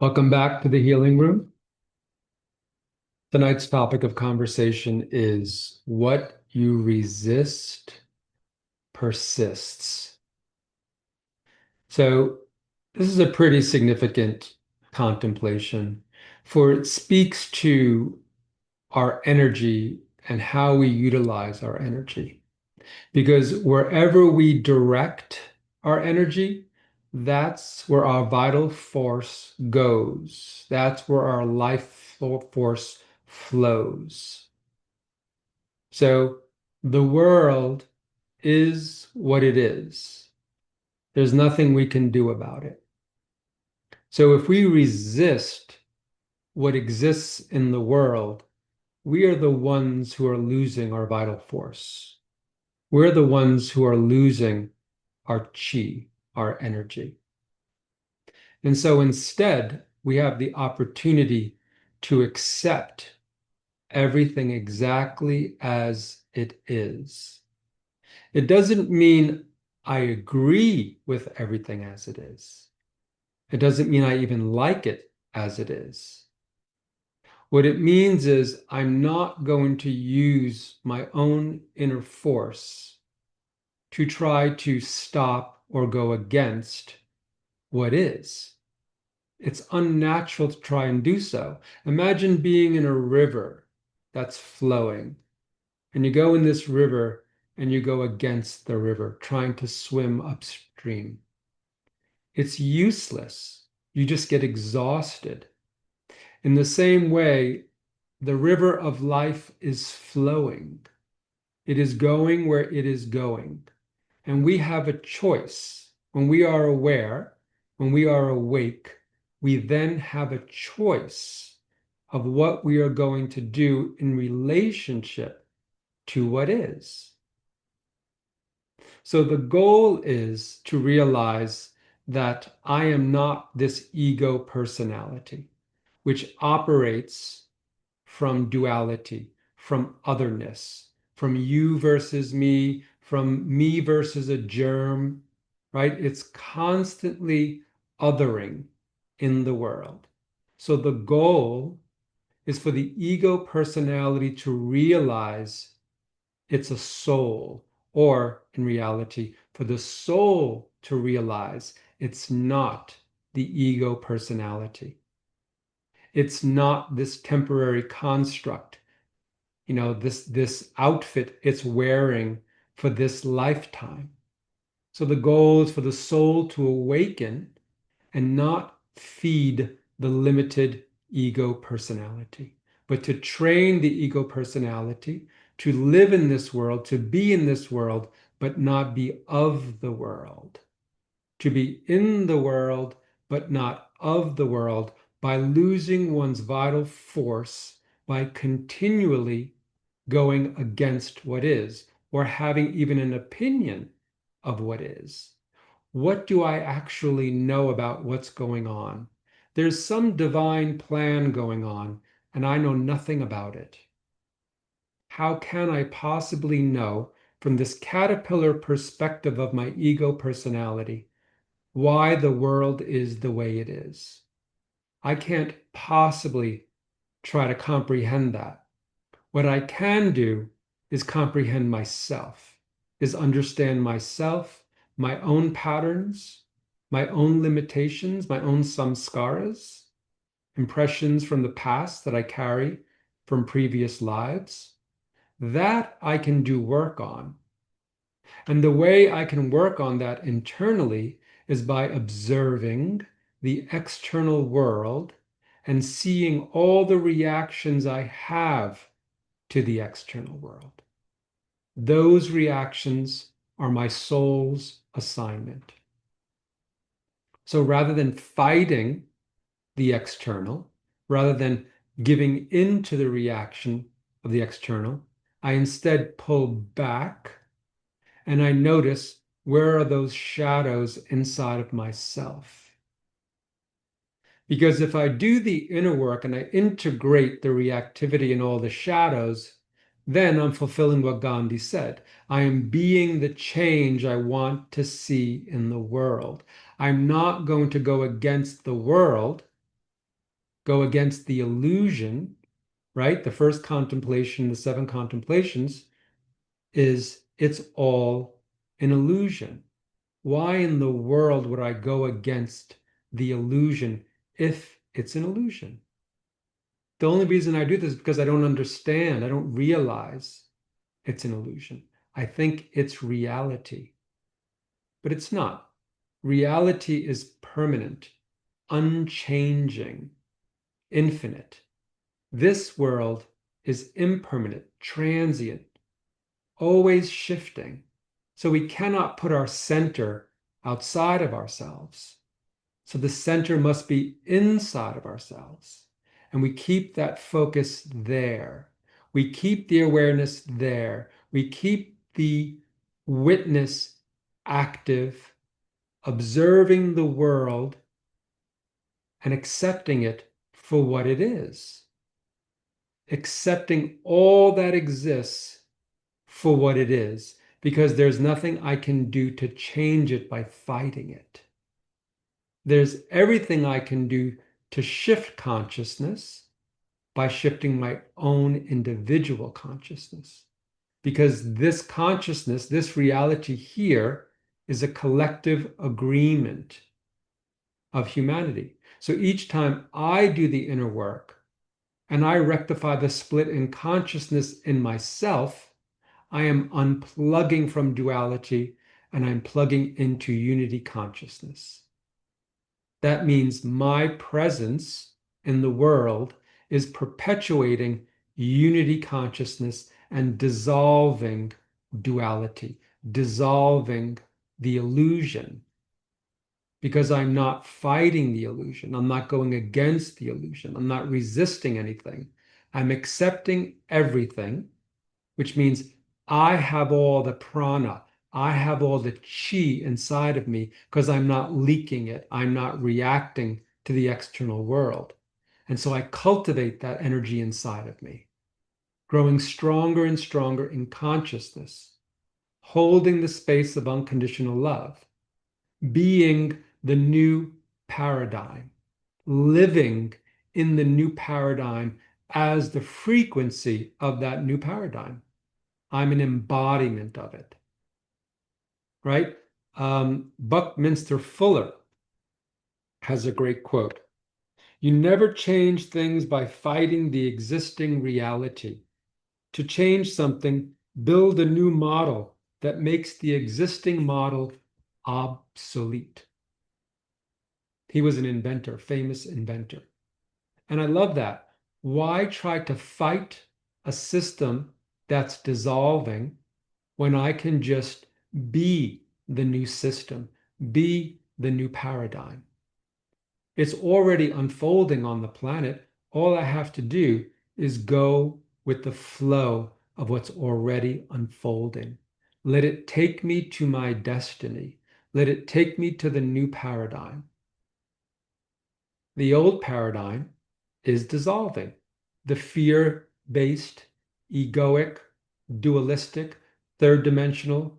Welcome back to the Healing Room. Tonight's topic of conversation is what you resist persists. So, this is a pretty significant contemplation, for it speaks to our energy and how we utilize our energy. Because wherever we direct our energy, that's where our vital force goes. That's where our life force flows. So the world is what it is. There's nothing we can do about it. So if we resist what exists in the world, we are the ones who are losing our vital force. We're the ones who are losing our chi, our energy. And so instead, we have the opportunity to accept everything exactly as it is. It doesn't mean I agree with everything as it is. It doesn't mean I even like it as it is. What it means is I'm not going to use my own inner force to try to stop or go against what is. It's unnatural to try and do so. Imagine being in a river that's flowing, and you go in this river and you go against the river, trying to swim upstream. It's useless. You just get exhausted. In the same way, the river of life is flowing. It is going where it is going. And we have a choice. When we are aware, when we are awake, we then have a choice of what we are going to do in relationship to what is. So the goal is to realize that I am not this ego personality, which operates from duality, from otherness, from you versus me, from me versus a germ, right? It's constantly othering in the world. So the goal is for the ego personality to realize it's a soul, or in reality, for the soul to realize it's not the ego personality. It's not this temporary construct, this outfit it's wearing for this lifetime. So the goal is for the soul to awaken and not feed the limited ego personality, but to train the ego personality to live in this world, to be in this world, but not be of the world, to be in the world, but not of the world, by losing one's vital force, by continually going against what is, or having even an opinion of what is. What do I actually know about what's going on? There's some divine plan going on, and I know nothing about it. How can I possibly know from this caterpillar perspective of my ego personality why the world is the way it is? I can't possibly try to comprehend that. What I can do is comprehend myself, is understand myself, my own patterns, my own limitations, my own samskaras, impressions from the past that I carry from previous lives. That I can do work on. And the way I can work on that internally is by observing the external world and seeing all the reactions I have to the external world. Those reactions are my soul's assignment. So rather than fighting the external, rather than giving in to the reaction of the external, I instead pull back and I notice, where are those shadows inside of myself? Because if I do the inner work and I integrate the reactivity and all the shadows, then I'm fulfilling what Gandhi said. I am being the change I want to see in the world. I'm not going to go against the world. go against the illusion, right? The first contemplation, the seven contemplations, is it's all an illusion. Why in the world would I go against the illusion if it's an illusion? The only reason I do this is because I don't understand, I don't realize it's an illusion. I think it's reality, but it's not. Reality is permanent, unchanging, infinite. This world is impermanent, transient, always shifting. So we cannot put our center outside of ourselves. So the center must be inside of ourselves. And we keep that focus there. We keep the awareness there. We keep the witness active, observing the world and accepting it for what it is. Accepting all that exists for what it is, because there's nothing I can do to change it by fighting it. There's everything I can do to shift consciousness by shifting my own individual consciousness. Because this consciousness, this reality here, is a collective agreement of humanity. So each time I do the inner work and I rectify the split in consciousness in myself, I am unplugging from duality and I'm plugging into unity consciousness. That means my presence in the world is perpetuating unity consciousness and dissolving duality, dissolving the illusion, because I'm not fighting the illusion. I'm not going against the illusion. I'm not resisting anything. I'm accepting everything, which means I have all the prana. I have all the chi inside of me because I'm not leaking it. I'm not reacting to the external world. And so I cultivate that energy inside of me, growing stronger and stronger in consciousness, holding the space of unconditional love, being the new paradigm, living in the new paradigm as the frequency of that new paradigm. I'm an embodiment of it, right? Buckminster Fuller has a great quote. You never change things by fighting the existing reality. To change something, build a new model that makes the existing model obsolete. He was an inventor, famous inventor. And I love that. Why try to fight a system that's dissolving when I can just be the new system, be the new paradigm? It's already unfolding on the planet. All I have to do is go with the flow of what's already unfolding. Let it take me to my destiny. Let it take me to the new paradigm. The old paradigm is dissolving. The fear-based, egoic, dualistic, third-dimensional,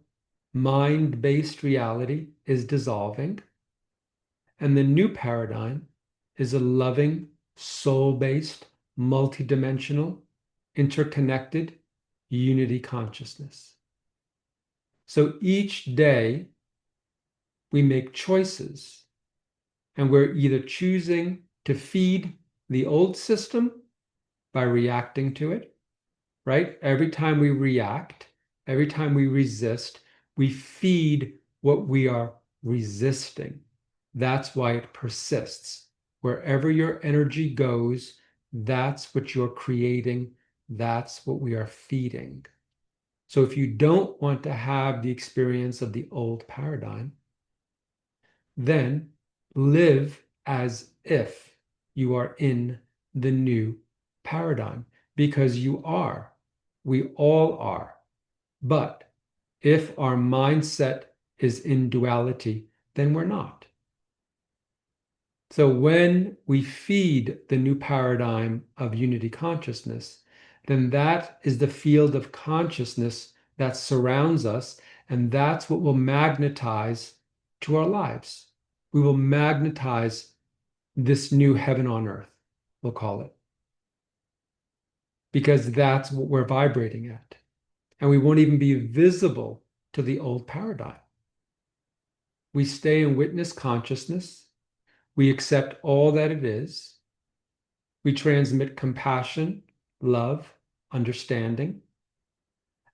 mind-based reality is dissolving. And the new paradigm is a loving, soul-based, multidimensional, interconnected unity consciousness. So each day we make choices, and we're either choosing to feed the old system by reacting to it, right? Every time we react, every time we resist, we feed what we are resisting. That's why it persists. Wherever your energy goes, that's what you're creating. That's what we are feeding. So if you don't want to have the experience of the old paradigm, then live as if you are in the new paradigm, because you are. We all are. But if our mindset is in duality, then we're not. So when we feed the new paradigm of unity consciousness, then that is the field of consciousness that surrounds us, and that's what will magnetize to our lives. We will magnetize this new heaven on earth. we'll call it, because that's what we're vibrating at. And we won't even be visible to the old paradigm. We stay in witness consciousness. We accept all that it is. We transmit compassion, love, understanding.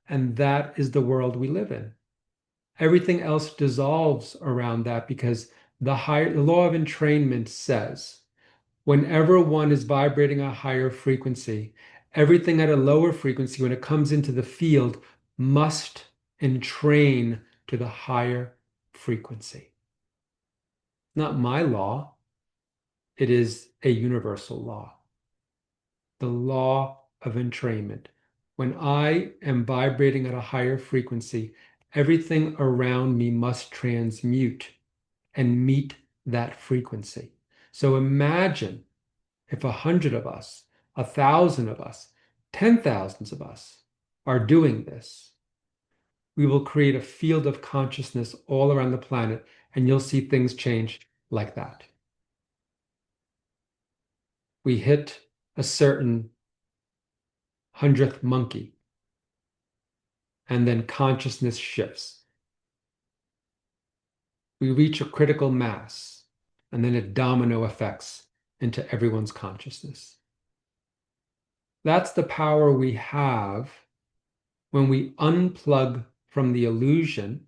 And that is the world we live in. Everything else dissolves around that because the law of entrainment says whenever one is vibrating a higher frequency, everything at a lower frequency, when it comes into the field, must entrain to the higher frequency. Not my law, it is a universal law. The law of entrainment. When I am vibrating at a higher frequency, everything around me must transmute and meet that frequency. So imagine if 100 of us, 1,000 of us, 10,000s of us are doing this, we will create a field of consciousness all around the planet, and you'll see things change like that. We hit a certain 100th monkey, and then consciousness shifts. We reach a critical mass, and then it domino effects into everyone's consciousness. That's the power we have when we unplug from the illusion,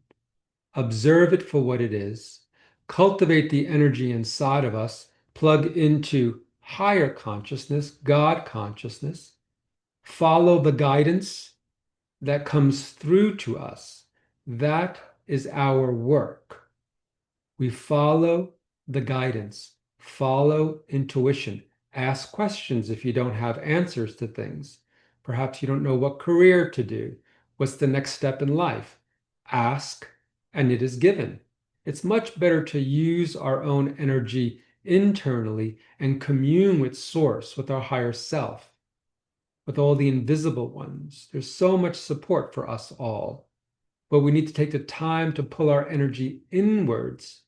observe it for what it is, cultivate the energy inside of us, plug into higher consciousness, God consciousness, follow the guidance that comes through to us. That is our work. We follow the guidance, follow intuition, ask questions if you don't have answers to things. Perhaps you don't know what career to do. What's the next step in life? Ask, and it is given. It's much better to use our own energy internally and commune with Source, with our higher self, with all the invisible ones. There's so much support for us all, but we need to take the time to pull our energy inwards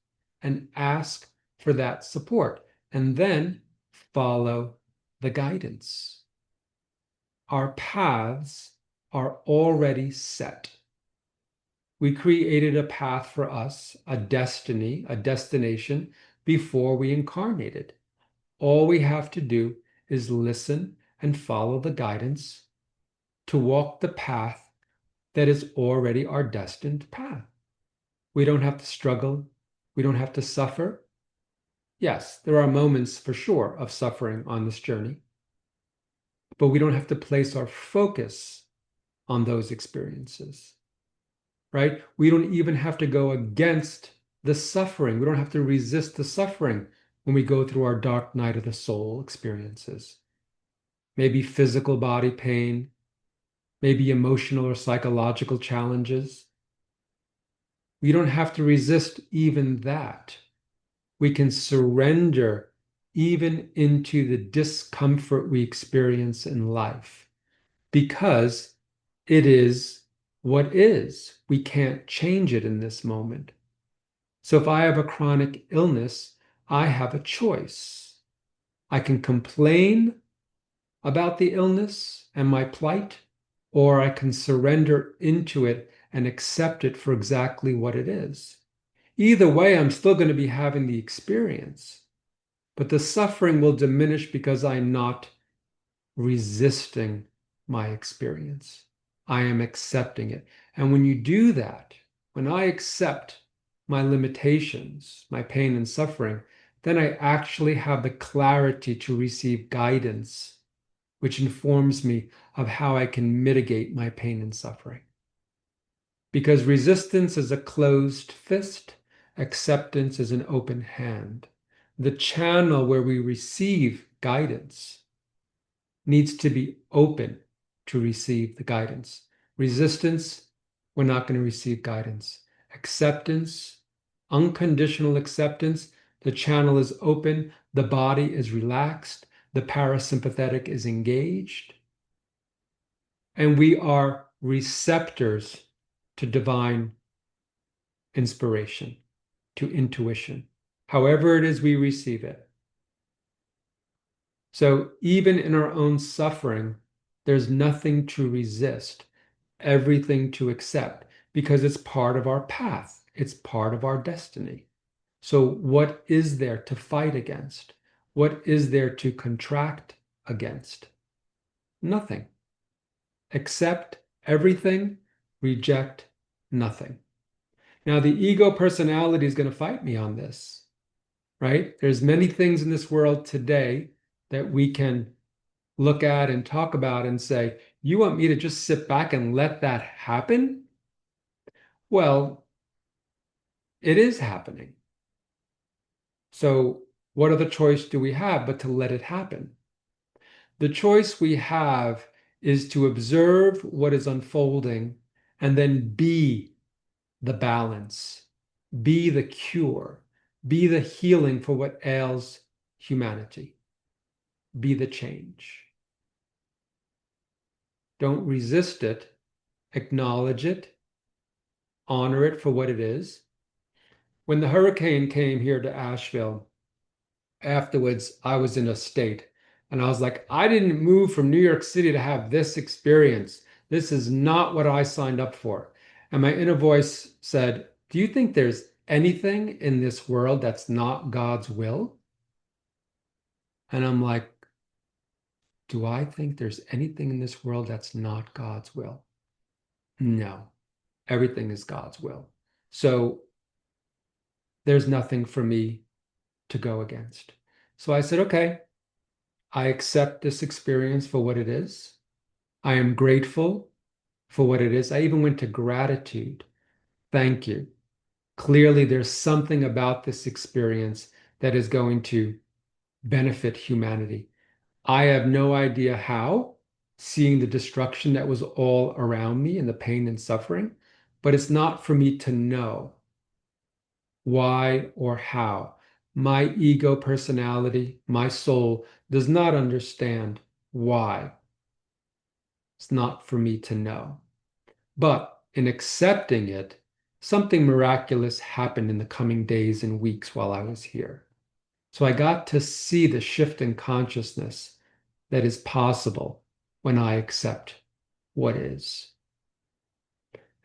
and ask for that support, and then follow the guidance. Our paths are already set. We created a path for us, a destiny, a destination before we incarnated. All we have to do is listen and follow the guidance to walk the path that is already our destined path. We don't have to struggle. We don't have to suffer. Yes, there are moments for sure of suffering on this journey, but we don't have to place our focus on those experiences, right? We don't even have to go against the suffering. We don't have to resist the suffering when we go through our dark night of the soul experiences. Maybe physical body pain, maybe emotional or psychological challenges. We don't have to resist even that. We can surrender even into the discomfort we experience in life because it is what is. We can't change it in this moment. So if I have a chronic illness, I have a choice. I can complain about the illness and my plight, or I can surrender into it and accept it for exactly what it is. Either way, I'm still going to be having the experience, but the suffering will diminish because I'm not resisting my experience. I am accepting it. And when you do that, when I accept my limitations, my pain and suffering, then I actually have the clarity to receive guidance, which informs me of how I can mitigate my pain and suffering. Because resistance is a closed fist, acceptance is an open hand. The channel where we receive guidance needs to be open to receive the guidance. Resistance, we're not going to receive guidance. Acceptance, unconditional acceptance, the channel is open, the body is relaxed, the parasympathetic is engaged, and we are receptors to divine inspiration, to intuition, however it is we receive it. So even in our own suffering, there's nothing to resist, everything to accept, because it's part of our path, it's part of our destiny. So, what is there to fight against? What is there to contract against? Nothing. Accept everything, reject nothing. Now, the ego personality is going to fight me on this, right? There's many things in this world today that we can look at and talk about and say, you want me to just sit back and let that happen? Well, it is happening. So, what other choice do we have but to let it happen? The choice we have is to observe what is unfolding and then be the balance, be the cure, be the healing for what ails humanity, be the change. Don't resist it, acknowledge it, honor it for what it is. When the hurricane came here to Asheville, afterwards, I was in a state and I was like, I didn't move from New York City to have this experience. This is not what I signed up for. And my inner voice said, do you think there's anything in this world that's not God's will? And I'm like, do I think there's anything in this world that's not God's will? No, everything is God's will. So there's nothing for me to go against. So I said, okay, I accept this experience for what it is. I am grateful for what it is. I even went to gratitude. Thank you. Clearly, there's something about this experience that is going to benefit humanity. I have no idea how, seeing the destruction that was all around me and the pain and suffering, but it's not for me to know why or how. My ego personality, my soul, does not understand why. It's not for me to know. But in accepting it, something miraculous happened in the coming days and weeks while I was here. So I got to see the shift in consciousness that is possible when I accept what is.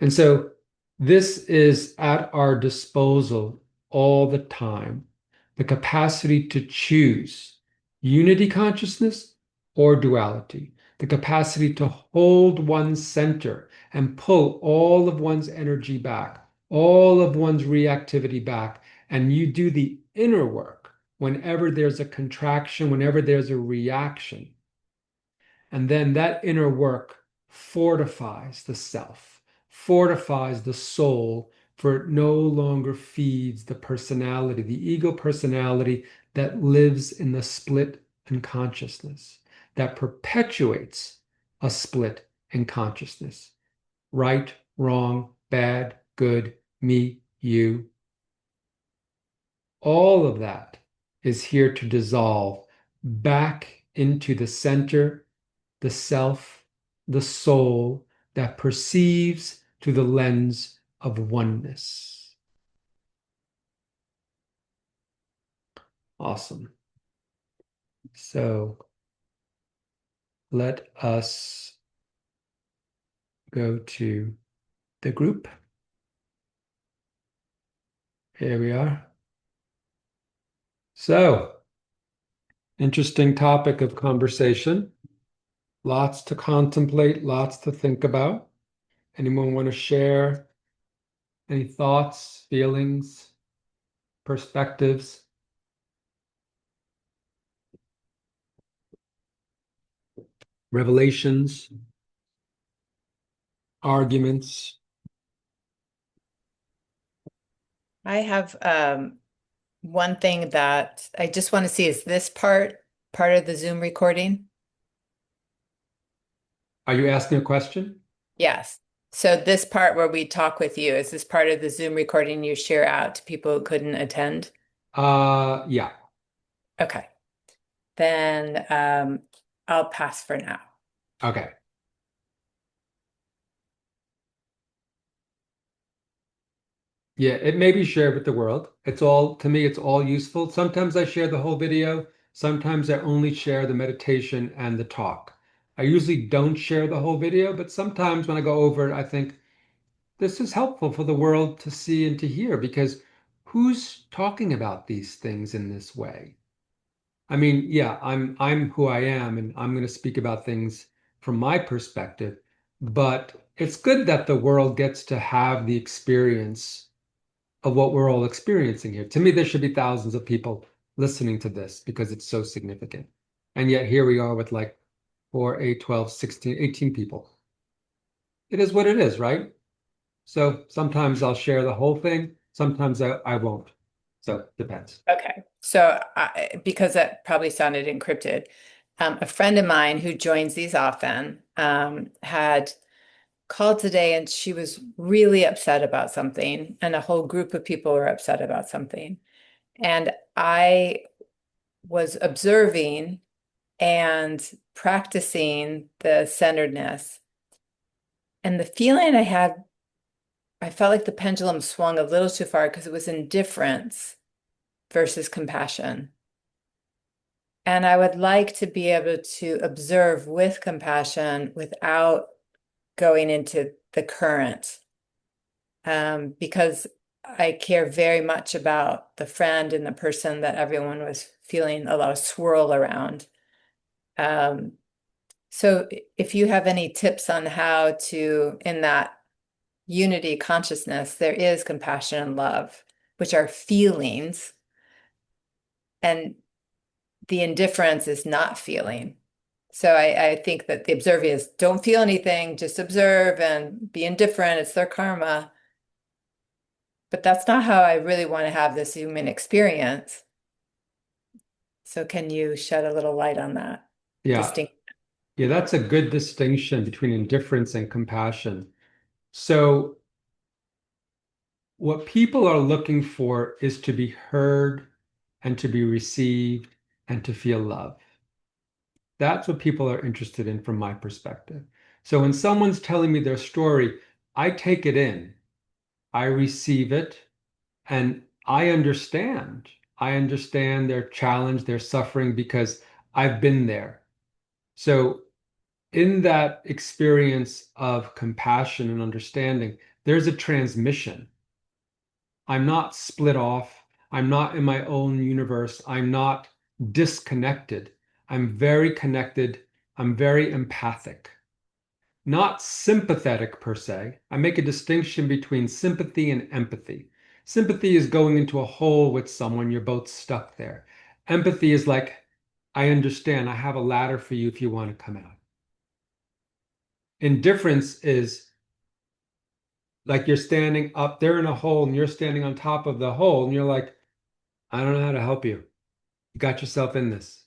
And so this is at our disposal all the time, the capacity to choose unity consciousness or duality, the capacity to hold one's center and pull all of one's energy back, all of one's reactivity back. And you do the inner work whenever there's a contraction, whenever there's a reaction. And then that inner work fortifies the self, fortifies the soul, for it no longer feeds the personality, the ego personality that lives in the split in consciousness, that perpetuates a split in consciousness. Right, wrong, bad, good, me, you. All of that is here to dissolve back into the center, the self, the soul that perceives through the lens of oneness. Awesome. So let us go to the group. Here we are. So, interesting topic of conversation. Lots to contemplate, lots to think about. Anyone want to share any thoughts, feelings, perspectives? Revelations, arguments? I have one thing that I just want to see, is this part of the Zoom recording? Are you asking a question? Yes. So this part where we talk with you, is this part of the Zoom recording you share out to people who couldn't attend? Yeah. Okay. Then I'll pass for now. Okay. Yeah, it may be shared with the world. It's all, to me, it's all useful. Sometimes I share the whole video. Sometimes I only share the meditation and the talk. I usually don't share the whole video, but sometimes when I go over it, I think this is helpful for the world to see and to hear because who's talking about these things in this way? I mean, yeah, I'm who I am and I'm going to speak about things from my perspective, but it's good that the world gets to have the experience of what we're all experiencing here. To me, there should be thousands of people listening to this because it's so significant. And yet here we are with like 4, 8, 12, 16, 18 people. It is what it is, right? So sometimes I'll share the whole thing, sometimes I won't. So depends. Okay. So because that probably sounded encrypted, a friend of mine who joins these often had called today and she was really upset about something, and a whole group of people were upset about something. And I was observing and practicing the centeredness. And the feeling I had, I felt like the pendulum swung a little too far because it was indifference versus compassion. And I would like to be able to observe with compassion without going into the current, because I care very much about the friend and the person that everyone was feeling a lot of swirl around. Um, so if you have any tips on how to, in that unity consciousness, there is compassion and love, which are feelings, and the indifference is not feeling. So I think that the observing is don't feel anything, just observe and be indifferent. It's their karma. But that's not how I really want to have this human experience. So can you shed a little light on that Yeah. distinct? Yeah, that's a good distinction between indifference and compassion. So what people are looking for is to be heard and to be received and to feel love. That's what people are interested in from my perspective. So when someone's telling me their story, I take it in, I receive it, and I understand. I understand their challenge, their suffering, because I've been there. So in that experience of compassion and understanding, there's a transmission. I'm not split off. I'm not in my own universe. I'm not disconnected. I'm very connected. I'm very empathic, not sympathetic per se. I make a distinction between sympathy and empathy. Sympathy is going into a hole with someone, you're both stuck there. Empathy is like, I understand, I have a ladder for you if you want to come out. Indifference is like you're standing up there in a hole and you're standing on top of the hole and you're like, I don't know how to help you. You got yourself in this.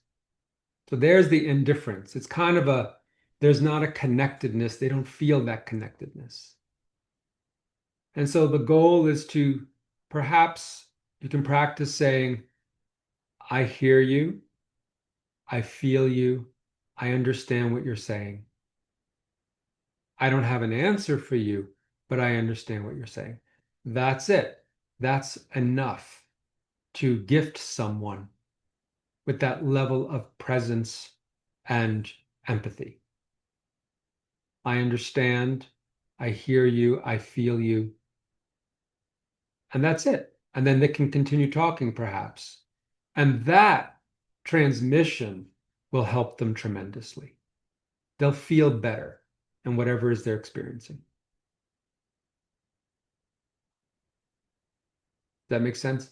So there's the indifference. It's kind of a, there's not a connectedness. They don't feel that connectedness. And so the goal is to perhaps you can practice saying, I hear you, I feel you, I understand what you're saying. I don't have an answer for you, but I understand what you're saying. That's it. That's enough to gift someone with that level of presence and empathy. I understand, I hear you, I feel you, and that's it. And then they can continue talking, perhaps. And that transmission will help them tremendously. They'll feel better in whatever is they're experiencing. Does that make sense?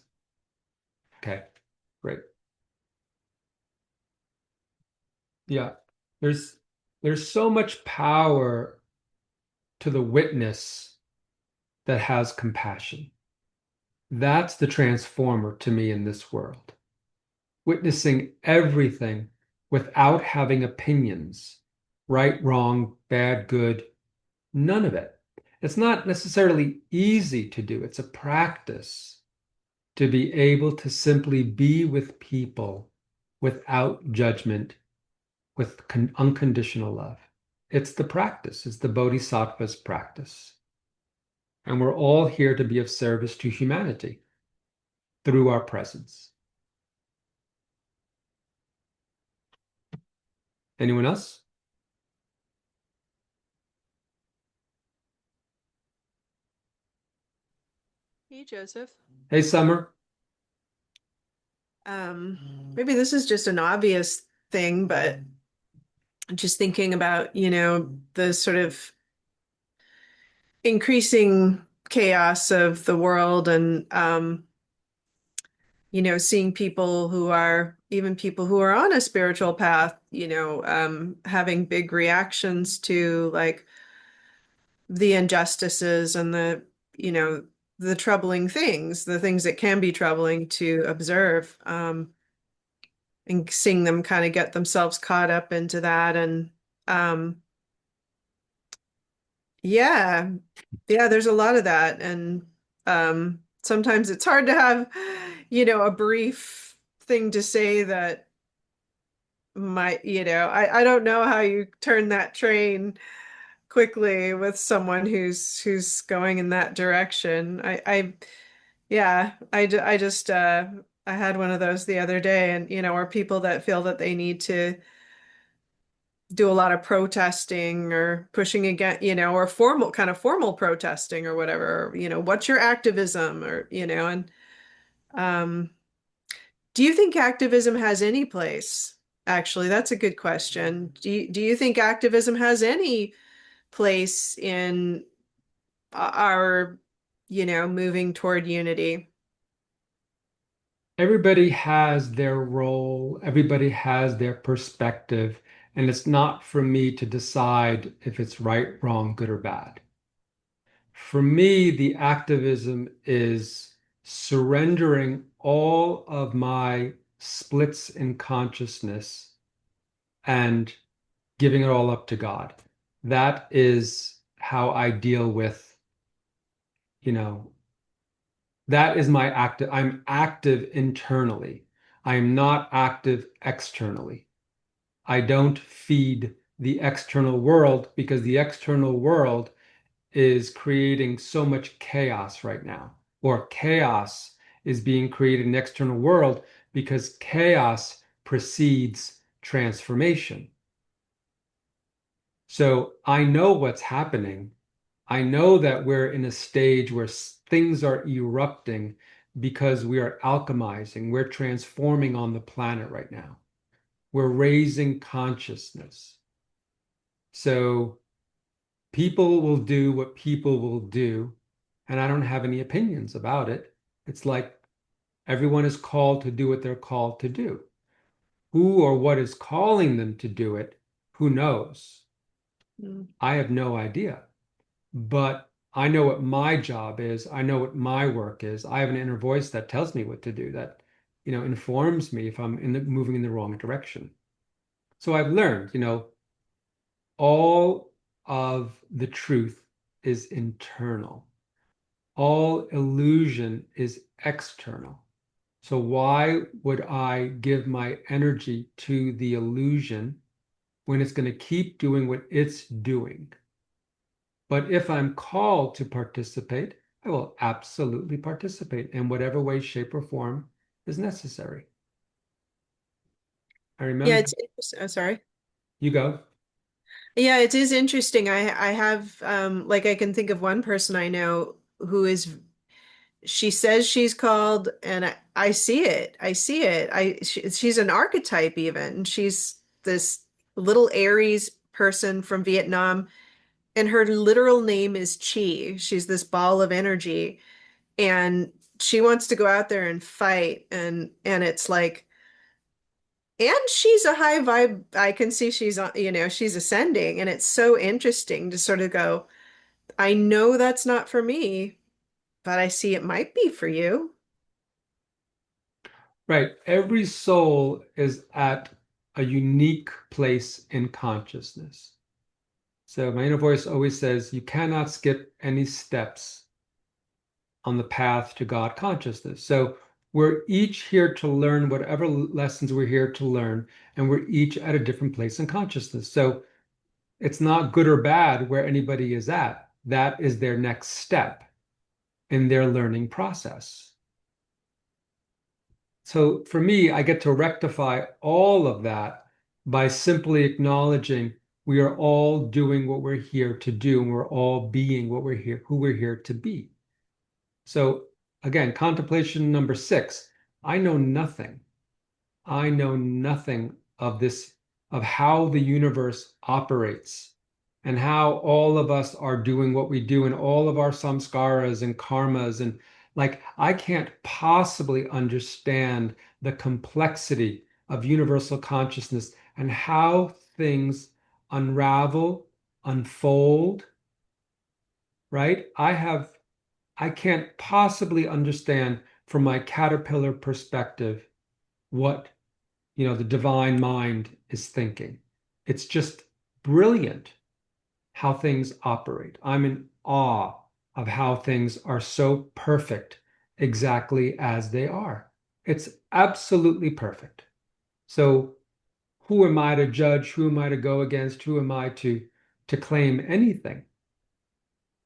Okay, great. Yeah, there's there's so much power to the witness that has compassion. That's the transformer to me in this world. Witnessing everything without having opinions, right, wrong, bad, good, none of it. It's not necessarily easy to do. It's a practice to be able to simply be with people without judgment, with unconditional love. It's the practice, it's the Bodhisattva's practice. And we're all here to be of service to humanity through our presence. Anyone else? Hey, Joseph. Hey, Summer. Maybe this is just an obvious thing, but just thinking about, the sort of increasing chaos of the world and, seeing people who are, even people who are on a spiritual path, having big reactions to like the injustices and the troubling things, the things that can be troubling to observe. And seeing them kind of get themselves caught up into that. And um, yeah, yeah, there's a lot of that. And sometimes it's hard to have, a brief thing to say that might, I don't know how you turn that train quickly with someone who's going in that direction. Yeah, I just I had one of those the other day, and or people that feel that they need to do a lot of protesting or pushing against, or formal protesting or whatever, what's your activism or, and um, do you think activism has any place? Actually, that's a good question. Do you think activism has any place in our, moving toward unity? Everybody has their role, everybody has their perspective, and it's not for me to decide if it's right, wrong, good, or bad. For me, the activism is surrendering all of my splits in consciousness and giving it all up to God. That is how I deal with, you know, that is my active. I'm active internally. I am not active externally. I don't feed the external world because the external world is creating so much chaos right now, or chaos is being created in the external world because chaos precedes transformation. So I know what's happening. I know that we're in a stage where things are erupting because we are alchemizing, we're transforming on the planet right now. We're raising consciousness. So people will do what people will do, and I don't have any opinions about it. It's like everyone is called to do what they're called to do. Who or what is calling them to do it, who knows? Mm. I have no idea. But I know what my job is. I know what my work is. I have an inner voice that tells me what to do, that, informs me if I'm moving in the wrong direction. So I've learned, all of the truth is internal. All illusion is external. So why would I give my energy to the illusion when it's going to keep doing what it's doing? But if I'm called to participate, I will absolutely participate in whatever way, shape, or form is necessary. I Yeah, remember, it's interesting. Oh, sorry. you go. Yeah, it is interesting. I have like I can think of one person I know who is she says she's called, and I see it. I see it. She's an archetype even. She's this little Aries person from Vietnam, and her literal name is Chi. She's this ball of energy, and she wants to go out there and fight, and it's like, and she's a high vibe. I can see she's on, she's ascending, and it's so interesting to sort of go, I know that's not for me, but I see it might be for you. Right. Every soul is at a unique place in consciousness. So my inner voice always says you cannot skip any steps on the path to God consciousness. So we're each here to learn whatever lessons we're here to learn, and we're each at a different place in consciousness. So it's not good or bad where anybody is at. That is their next step in their learning process. So for me, I get to rectify all of that by simply acknowledging we are all doing what we're here to do, and we're all being what we're here, who we're here to be. So again, contemplation number 6, I know nothing. I know nothing of this, of how the universe operates and how all of us are doing what we do and all of our samskaras and karmas. And like, I can't possibly understand the complexity of universal consciousness and how things unravel, unfold, right? I can't possibly understand from my caterpillar perspective what the divine mind is thinking. It's just brilliant how things operate. I'm in awe of how things are so perfect exactly as they are. It's absolutely perfect. So who am I to judge? Who am I to go against? Who am I to claim anything?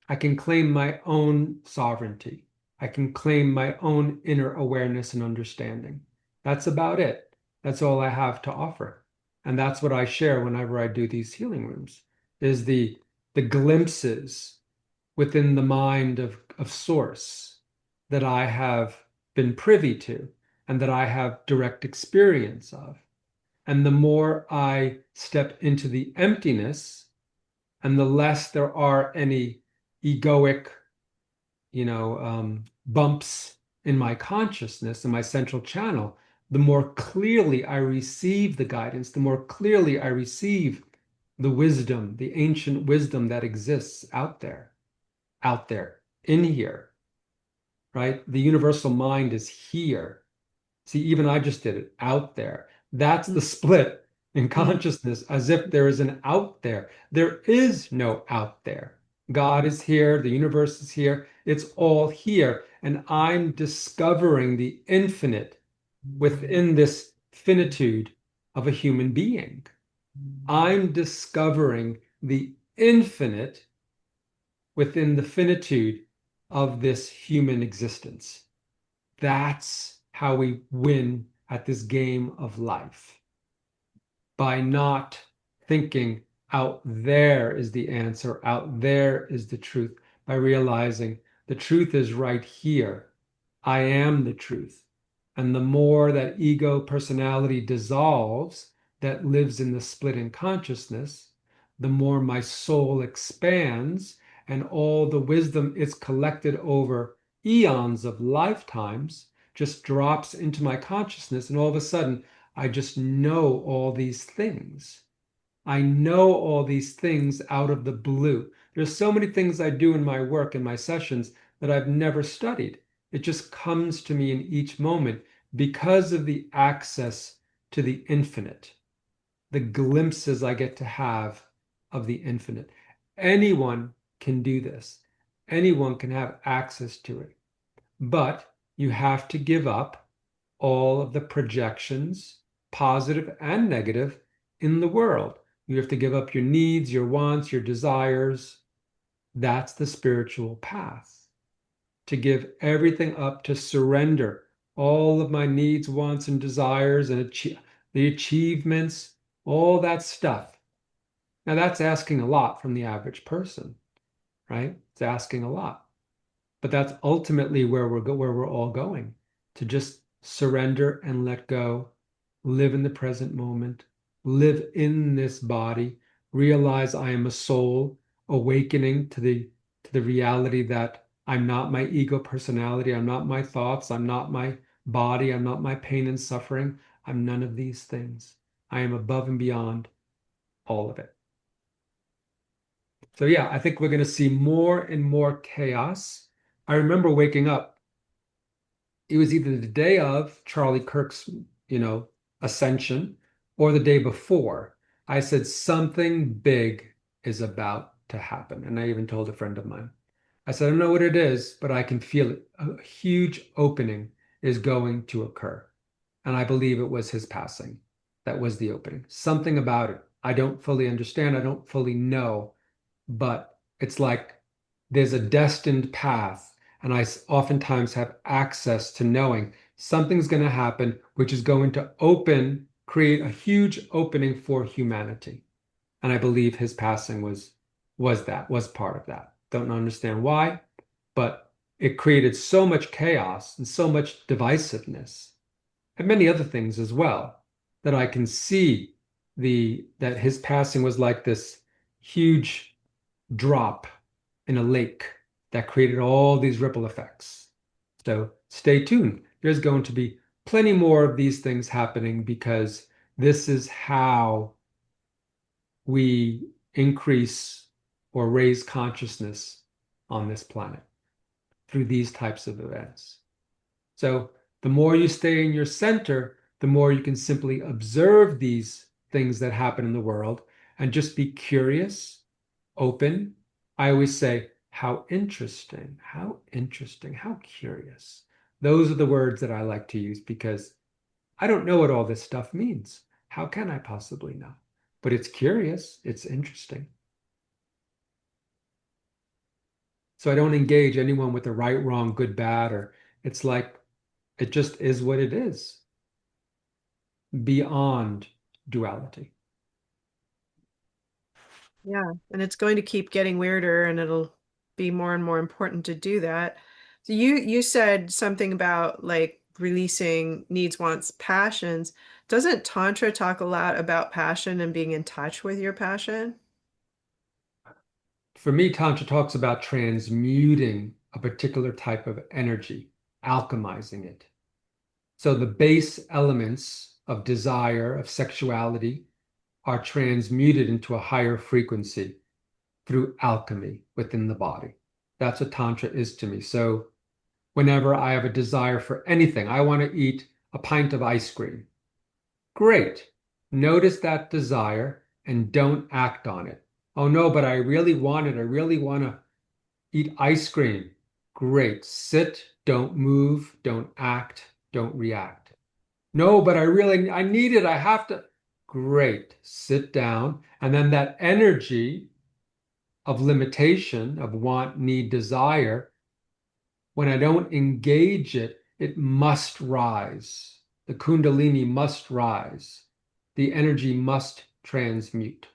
I can claim my own sovereignty. I can claim my own inner awareness and understanding. That's about it. That's all I have to offer. And that's what I share whenever I do these healing rooms, is the glimpses within the mind of Source that I have been privy to and that I have direct experience of. And the more I step into the emptiness and the less there are any egoic, bumps in my consciousness, in my central channel, the more clearly I receive the guidance, the more clearly I receive the wisdom, the ancient wisdom that exists out there, in here, right? The universal mind is here. See, even I just did it, out there. That's the split in consciousness, as if there is an out there. There is no out there. God is here, the universe is here, it's all here. And I'm discovering the infinite within this finitude of a human being. I'm discovering the infinite within the finitude of this human existence. That's how we win at this game of life. By not thinking out there is the answer, out there is the truth, by realizing the truth is right here. I am the truth. And the more that ego personality dissolves, that lives in the split in consciousness, the more my soul expands and all the wisdom it's collected over eons of lifetimes just drops into my consciousness. And all of a sudden, I just know all these things. I know all these things out of the blue. There's so many things I do in my work, in my sessions, that I've never studied. It just comes to me in each moment because of the access to the infinite, the glimpses I get to have of the infinite. Anyone can do this. Anyone can have access to it. But you have to give up all of the projections, positive and negative, in the world. You have to give up your needs, your wants, your desires. That's the spiritual path. To give everything up, to surrender all of my needs, wants, and desires, and the achievements, all that stuff. Now, that's asking a lot from the average person, right? It's asking a lot. But that's ultimately where we're all going, to just surrender and let go, live in the present moment, live in this body, realize I am a soul awakening to the reality that I'm not my ego personality, I'm not my thoughts, I'm not my body, I'm not my pain and suffering, I'm none of these things. I am above and beyond all of it. So yeah, I think we're going to see more and more chaos. I remember waking up. It was either the day of Charlie Kirk's, ascension or the day before. I said something big is about to happen. And I even told a friend of mine. I said, I don't know what it is, but I can feel it. A huge opening is going to occur. And I believe it was his passing. That was the opening. Something about it. I don't fully understand. I don't fully know, but it's like there's a destined path. And I oftentimes have access to knowing something's going to happen, which is going to open create a huge opening for humanity. And I believe his passing was part of that. Don't understand why, but it created so much chaos and so much divisiveness and many other things as well that I can see that his passing was like this huge drop in a lake that created all these ripple effects. So stay tuned. There's going to be plenty more of these things happening because this is how we increase or raise consciousness on this planet through these types of events. So the more you stay in your center, the more you can simply observe these things that happen in the world and just be curious, open. I always say, how interesting, how interesting, how curious. Those are the words that I like to use because I don't know what all this stuff means. How can I possibly know? But it's curious, it's interesting. So I don't engage anyone with the right, wrong, good, bad, or it's like it just is what it is, beyond duality. Yeah, and it's going to keep getting weirder and it'll be more and more important to do that. So you said something about like releasing needs, wants, passions. Doesn't Tantra talk a lot about passion and being in touch with your passion? For me, Tantra talks about transmuting a particular type of energy, alchemizing it. So the base elements of desire, of sexuality, are transmuted into a higher frequency through alchemy within the body. That's what Tantra is to me. So whenever I have a desire for anything, I want to eat a pint of ice cream. Great. Notice that desire and don't act on it. Oh no, but I really want it. I really want to eat ice cream. Great. Sit, don't move, don't act, don't react. No, but I need it. I have to. Great. Sit down. And then that energy of limitation, of want, need, desire, when I don't engage it, it must rise. The Kundalini must rise. The energy must transmute.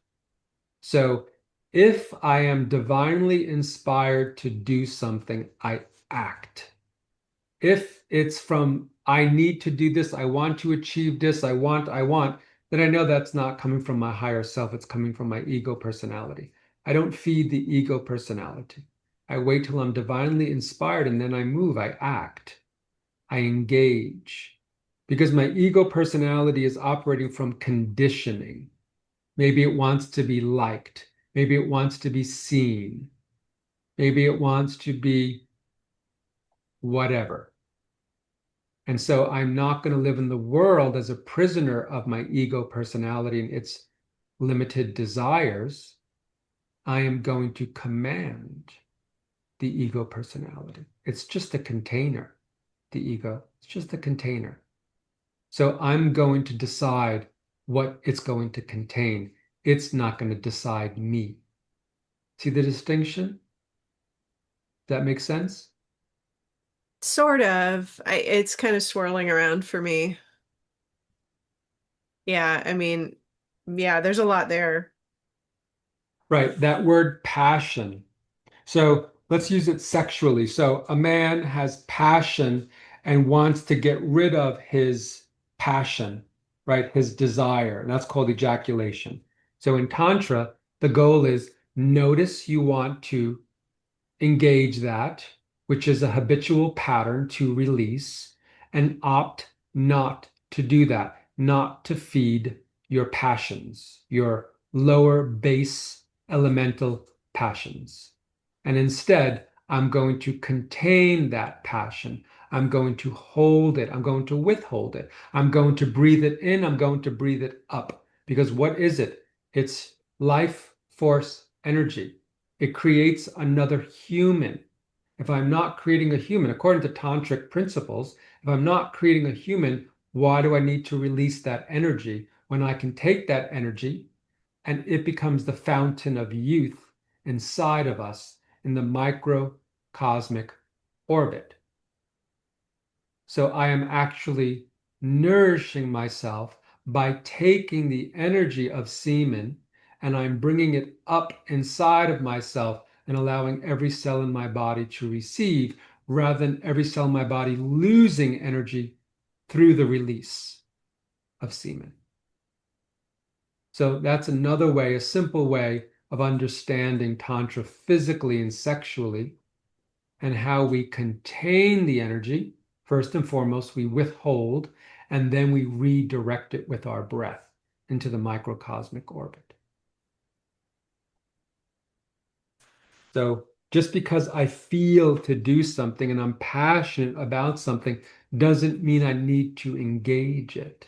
So if I am divinely inspired to do something, I act. If it's from, I need to do this, I want to achieve this, I want, then I know that's not coming from my higher self, it's coming from my ego personality. I don't feed the ego personality. I wait till I'm divinely inspired and then I move, I act, I engage. Because my ego personality is operating from conditioning. Maybe it wants to be liked. Maybe it wants to be seen. Maybe it wants to be whatever. And so I'm not going to live in the world as a prisoner of my ego personality and its limited desires. I am going to command the ego personality. It's just a container, the ego. It's just a container. So I'm going to decide what it's going to contain. It's not going to decide me. See the distinction? Does that make sense? Sort of. It's kind of swirling around for me. Yeah, I mean, yeah, there's a lot there. Right. That word passion. So let's use it sexually. So a man has passion and wants to get rid of his passion, right? His desire. And that's called ejaculation. So in Tantra, the goal is notice you want to engage that, which is a habitual pattern to release, and opt not to do that, not to feed your passions, your lower base elemental passions. And instead, I'm going to contain that passion. I'm going to hold it. I'm going to withhold it. I'm going to breathe it in. I'm going to breathe it up. Because what is it? It's life force energy. It creates another human. If I'm not creating a human, according to tantric principles, if I'm not creating a human, why do I need to release that energy when I can take that energy and it becomes the fountain of youth inside of us in the microcosmic orbit? So I am actually nourishing myself by taking the energy of semen and I'm bringing it up inside of myself and allowing every cell in my body to receive rather than every cell in my body losing energy through the release of semen. So that's another way, a simple way of understanding Tantra physically and sexually, and how we contain the energy. First and foremost, we withhold, and then we redirect it with our breath into the microcosmic orbit. So just because I feel to do something and I'm passionate about something doesn't mean I need to engage it.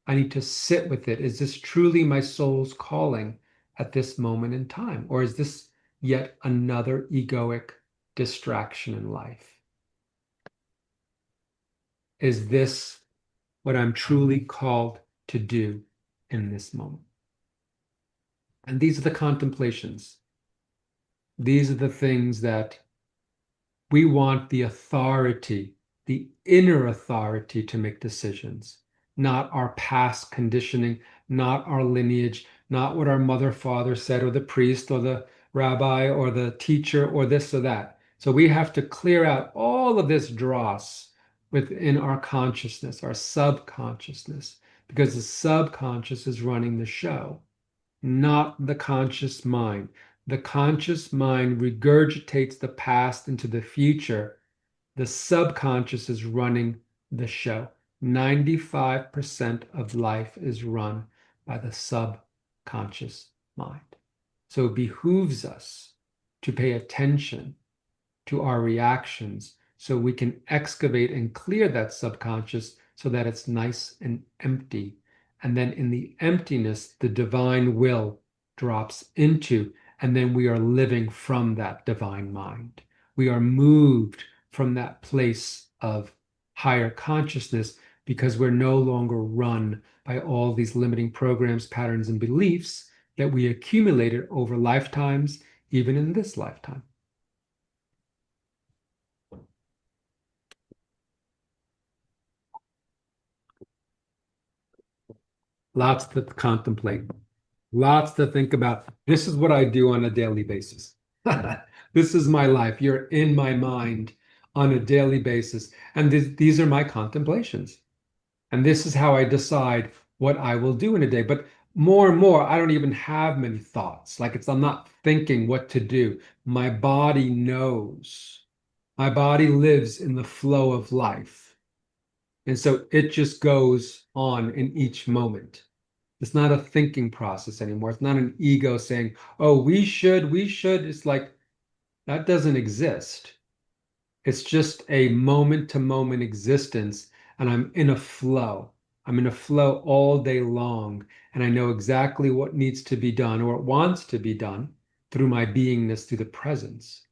I need to sit with it. Is this truly my soul's calling at this moment in time? Or is this yet another egoic distraction in life? Is this what I'm truly called to do in this moment? And these are the contemplations. These are the things that we want the authority, the inner authority to make decisions, not our past conditioning, not our lineage, not what our mother, father said, or the priest, or the rabbi, or the teacher, or this or that. So we have to clear out all of this dross within our consciousness, our subconsciousness, because the subconscious is running the show, not the conscious mind. The conscious mind regurgitates the past into the future. The subconscious is running the show. 95% of life is run by the subconscious mind. So it behooves us to pay attention to our reactions so we can excavate and clear that subconscious so that it's nice and empty. And then in the emptiness, the divine will drops into, and then we are living from that divine mind. We are moved from that place of higher consciousness because we're no longer run by all these limiting programs, patterns, and beliefs that we accumulated over lifetimes, even in this lifetime. Lots to contemplate, lots to think about. This is what I do on a daily basis. This is my life. You're in my mind on a daily basis. And these are my contemplations. And this is how I decide what I will do in a day. But more and more, I don't even have many thoughts. I'm not thinking what to do. My body knows. My body lives in the flow of life. And so it just goes on in each moment. It's not a thinking process anymore. It's not an ego saying, oh, we should, we should. It's like that doesn't exist. It's just a moment to moment existence. And I'm in a flow. I'm in a flow all day long. And I know exactly what needs to be done or what wants to be done through my beingness, through the presence.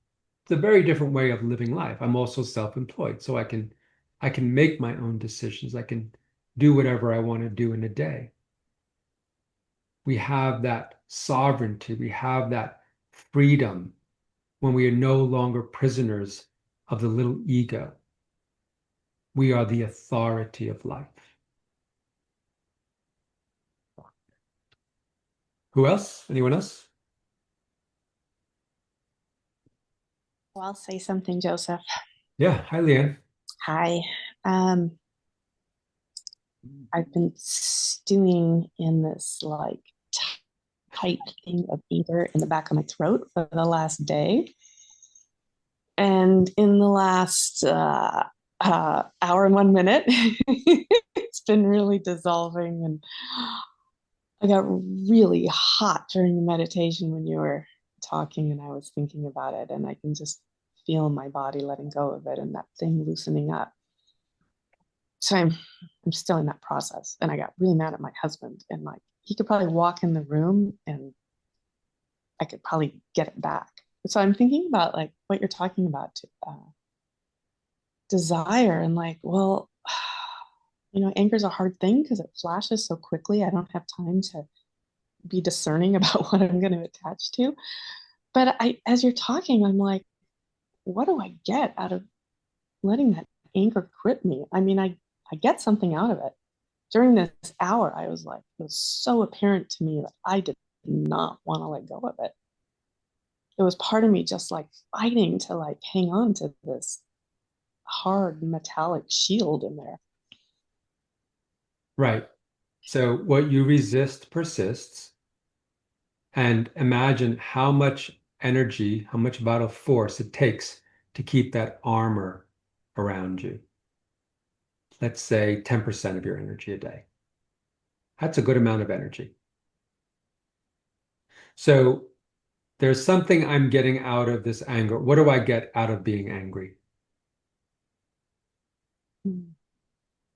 It's a very different way of living life. I'm also self-employed, so I can make my own decisions. I can do whatever I want to do in a day. We have that sovereignty, we have that freedom when we are no longer prisoners of the little ego. We are the authority of life. Who else? Anyone else? Well, I'll say something, Joseph. Yeah. Hi, Leanne. Hi. I've been stewing in this like tight thing of anger in the back of my throat for the last day. And in the last hour and 1 minute, it's been really dissolving. And I got really hot during the meditation when you were talking and I was thinking about it. And I can just feel my body letting go of it and that thing loosening up. So I'm still in that process. And I got really mad at my husband and like he could probably walk in the room and I could probably get it back. So I'm thinking about like what you're talking about, desire and like, well, anger is a hard thing because it flashes so quickly. I don't have time to be discerning about what I'm going to attach to. But as you're talking, I'm like, what do I get out of letting that anger grip me? I mean, I get something out of it, during this hour, I was like, it was so apparent to me that I did not want to let go of it. It was part of me just like fighting to like hang on to this hard metallic shield in there. Right. So what you resist persists, and imagine how much energy, how much vital force it takes to keep that armor around you. Let's say 10% of your energy a day. That's a good amount of energy. So there's something I'm getting out of this anger. What do I get out of being angry?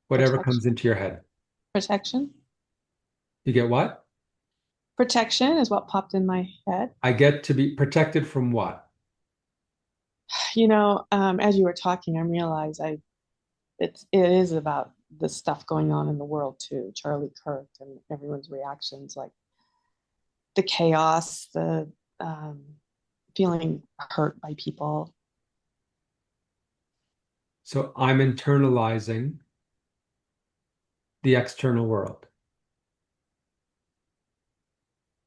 Whatever comes Protection. into your head. Protection. You get what? Protection is what popped in my head. I get to be protected from what? As you were talking, I realized it is about the stuff going on in the world too. Charlie Kirk and everyone's reactions, like the chaos, the feeling hurt by people. So I'm internalizing the external world.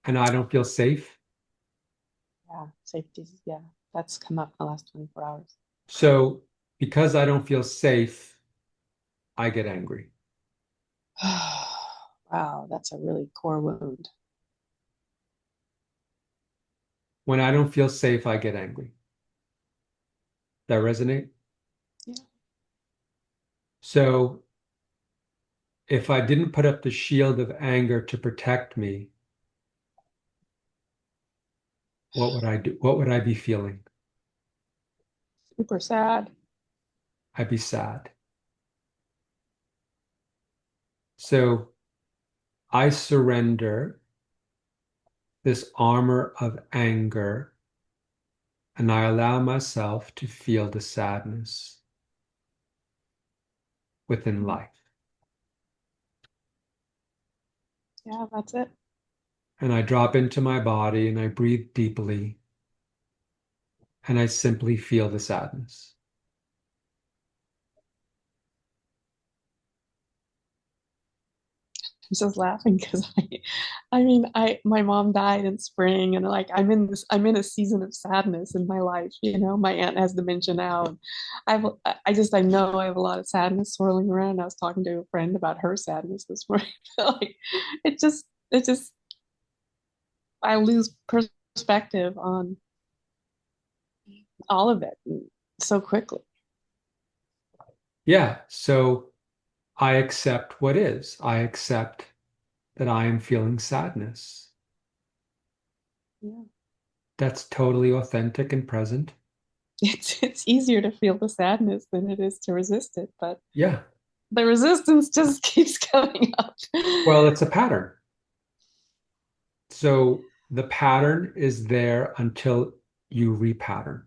And I don't feel safe. Yeah, safety. Yeah, that's come up in the last 24 hours. So because I don't feel safe, I get angry. Wow, that's a really core wound. When I don't feel safe, I get angry. That resonate? Yeah. So if I didn't put up the shield of anger to protect me, what would I do? What would I be feeling? Super sad. I'd be sad. So I surrender this armor of anger and I allow myself to feel the sadness within life. Yeah, that's it. And I drop into my body and I breathe deeply and I simply feel the sadness. I'm just laughing because my mom died in spring, and like I'm in a season of sadness in my life. My aunt has dementia now, and I know I have a lot of sadness swirling around. I was talking to a friend about her sadness this morning. Like it just I lose perspective on all of it so quickly. Yeah, so I accept what is. I accept that I am feeling sadness. Yeah. That's totally authentic and present. It's easier to feel the sadness than it is to resist it, but Yeah. the resistance just keeps coming up. Well, it's a pattern. So the pattern is there until you repattern.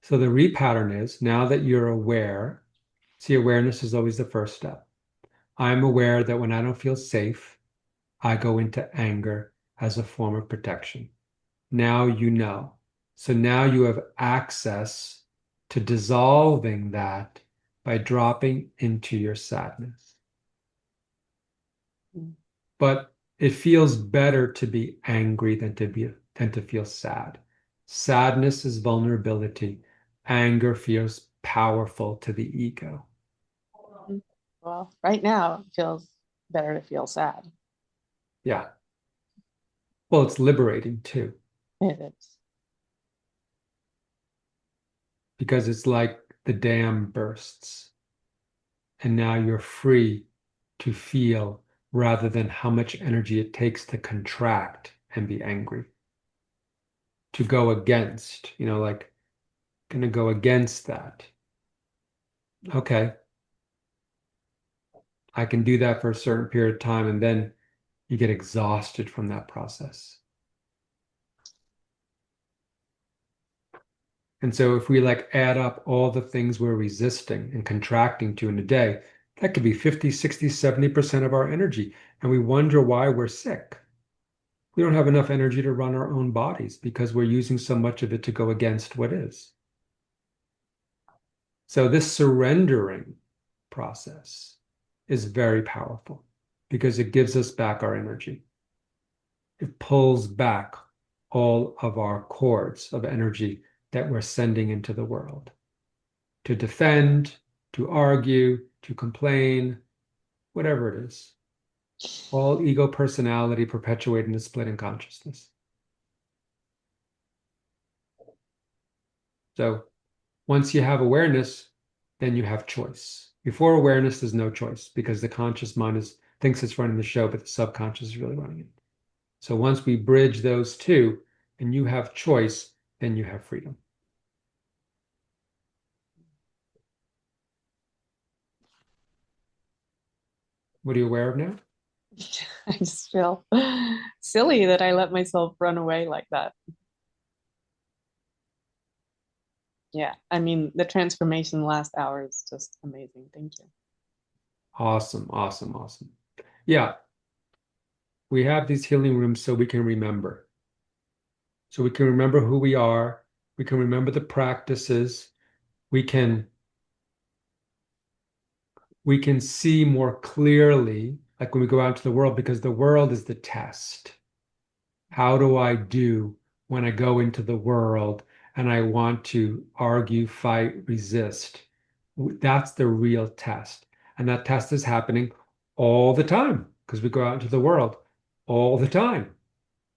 So the repattern is now that you're aware, see, awareness is always the first step. I'm aware that when I don't feel safe, I go into anger as a form of protection. Now you know. So now you have access to dissolving that by dropping into your sadness. Mm. But it feels better to be angry than to feel sad. Sadness is vulnerability. Anger feels powerful to the ego. Well, right now it feels better to feel sad. Yeah. Well, it's liberating too, It is. because it's like the dam bursts and now you're free to feel rather than how much energy it takes to contract and be angry. To go against, like gonna go against that. Okay, I can do that for a certain period of time and then you get exhausted from that process. And so if we like add up all the things we're resisting and contracting to in a day, that could be 50, 60, 70% of our energy. And we wonder why we're sick. We don't have enough energy to run our own bodies because we're using so much of it to go against what is. So this surrendering process is very powerful because it gives us back our energy. It pulls back all of our cords of energy that we're sending into the world to defend, to argue, to complain, whatever it is. All ego personality perpetuating the split in consciousness. So once you have awareness, then you have choice. Before awareness, there's no choice because the conscious mind thinks it's running the show, but the subconscious is really running it. So once we bridge those two and you have choice, then you have freedom. What are you aware of now? I just feel silly that I let myself run away like that. Yeah, I mean, the transformation last hour is just amazing. Thank you. Awesome, awesome, awesome. Yeah, we have these healing rooms so we can remember. So we can remember who we are. We can remember the practices. We can see more clearly, like when we go out into the world, because the world is the test. How do I do when I go into the world and I want to argue, fight, resist? That's the real test. And that test is happening all the time because we go out into the world all the time.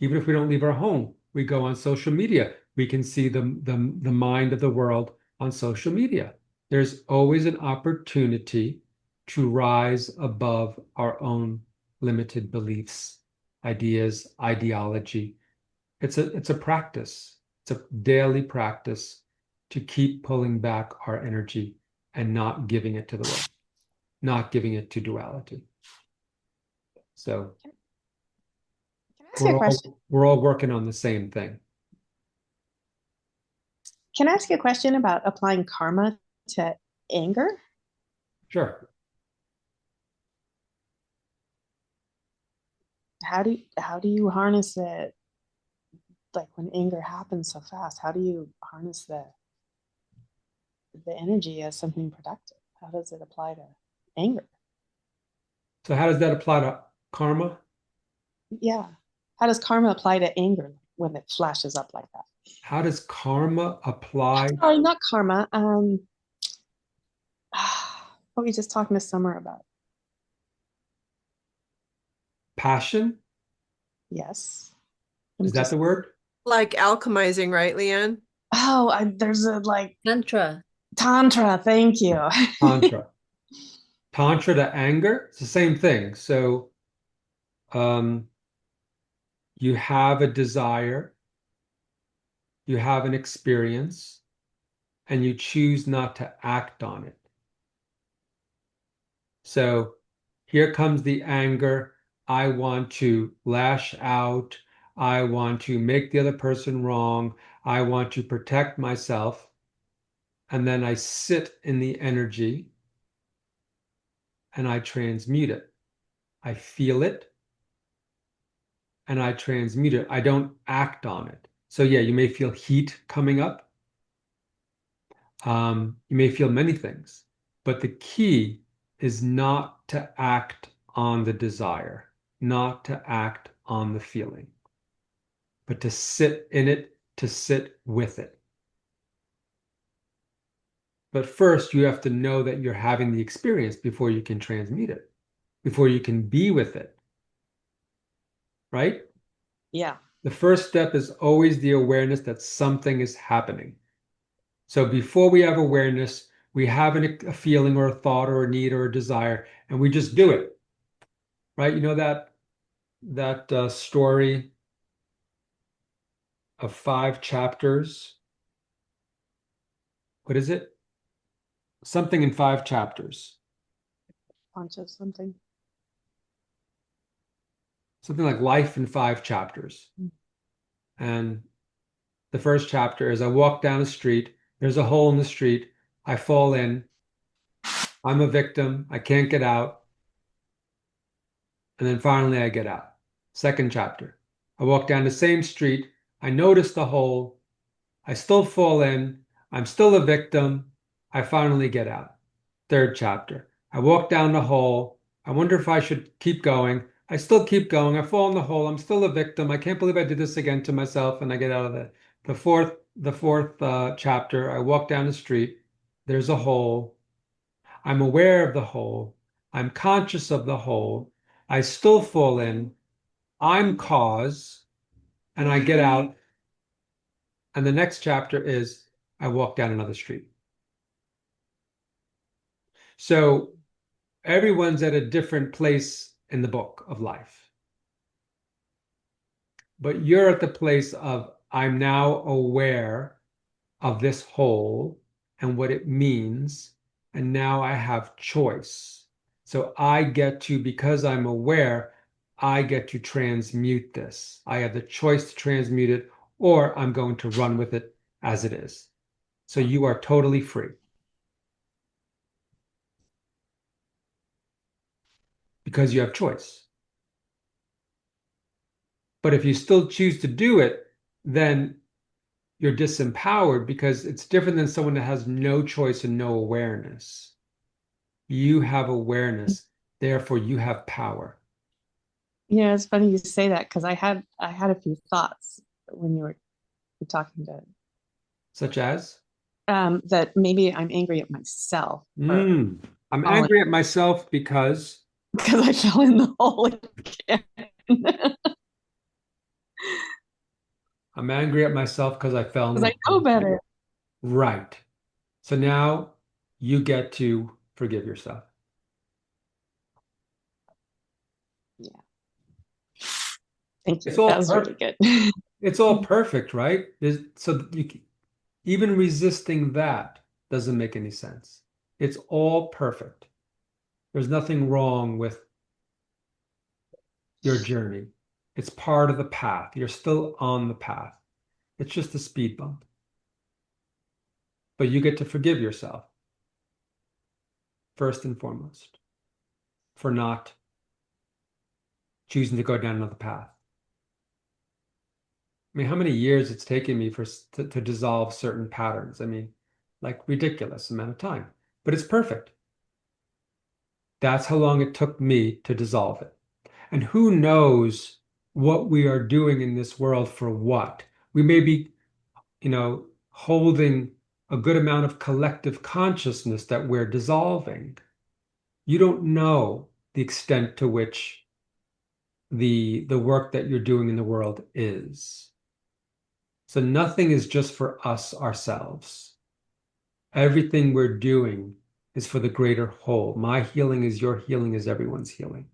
Even if we don't leave our home, we go on social media. We can see the mind of the world on social media. There's always an opportunity to rise above our own limited beliefs, ideas, ideology. It's a practice. It's a daily practice to keep pulling back our energy and not giving it to the world, not giving it to duality. So Can I ask you a question? we're all working on the same thing. Can I ask you a question about applying karma to anger? Sure. How do you harness it? Like when anger happens so fast, how do you harness the energy as something productive? How does it apply to anger? So how does that apply to karma? Yeah. How does karma apply to anger when it flashes up like that? How does karma apply? Sorry, not karma. What we just talking to Summer about. Passion? Yes. Is that the word? Like alchemizing, right, Leanne? There's a like Tantra. tantra. Thank you. Tantra. Tantra to anger? It's the same thing. So um, you have a desire, you have an experience, and you choose not to act on it. So here comes the anger. I want to lash out. I want to make the other person wrong. I want to protect myself. And then I sit in the energy and I transmute it. I feel it and I transmute it. I don't act on it. So yeah, you may feel heat coming up. You may feel many things, but the key is not to act on the desire, not to act on the feeling, but to sit in it, to sit with it. But first, you have to know that you're having the experience before you can transmute it, before you can be with it, right? Yeah. The first step is always the awareness that something is happening. So before we have awareness, we have a feeling or a thought or a need or a desire, and we just do it, right? You know that story of 5 chapters. What is it? Something in 5 chapters. Bunch of something. Something like Life in 5 chapters. And the first chapter is I walk down the street. There's a hole in the street. I fall in. I'm a victim. I can't get out. And then finally I get out. Second chapter. I walk down the same street. I notice the hole. I still fall in. I'm still a victim. I finally get out. Third chapter. I walk down the hole. I wonder if I should keep going. I still keep going. I fall in the hole. I'm still a victim. I can't believe I did this again to myself. And I get out of the fourth chapter. I walk down the street. There's a hole. I'm aware of the hole. I'm conscious of the hole. I still fall in. I'm cause, and I get out. And the next chapter is I walk down another street. So everyone's at a different place in the book of life. But you're at the place of I'm now aware of this whole and what it means. And now I have choice. So I get to, because I'm aware, I get to transmute this. I have the choice to transmute it, or I'm going to run with it as it is. So you are totally free because you have choice. But if you still choose to do it, then you're disempowered because it's different than someone that has no choice and no awareness. You have awareness, therefore you have power. Yeah, it's funny you say that because I had a few thoughts when you were talking to Such as, that maybe I'm angry at myself for I'm falling angry at myself because, because I fell in the hole again. I'm angry at myself because I fell in Because the I know hole. better. Right. So now you get to forgive yourself. Yeah. Thank It's you. That all was really perfect. good. It's all perfect, right? Even resisting that doesn't make any sense. It's all perfect. There's nothing wrong with your journey. It's part of the path. You're still on the path. It's just a speed bump. But you get to forgive yourself, first and foremost, for not choosing to go down another path. I mean, how many years it's taken me to dissolve certain patterns? I mean, like ridiculous amount of time. But it's perfect. That's how long it took me to dissolve it. And who knows what we are doing in this world for what? We may be, holding a good amount of collective consciousness that we're dissolving. You don't know the extent to which the work that you're doing in the world is. So nothing is just for us ourselves. Everything we're doing is for the greater whole. My healing is your healing is everyone's healing.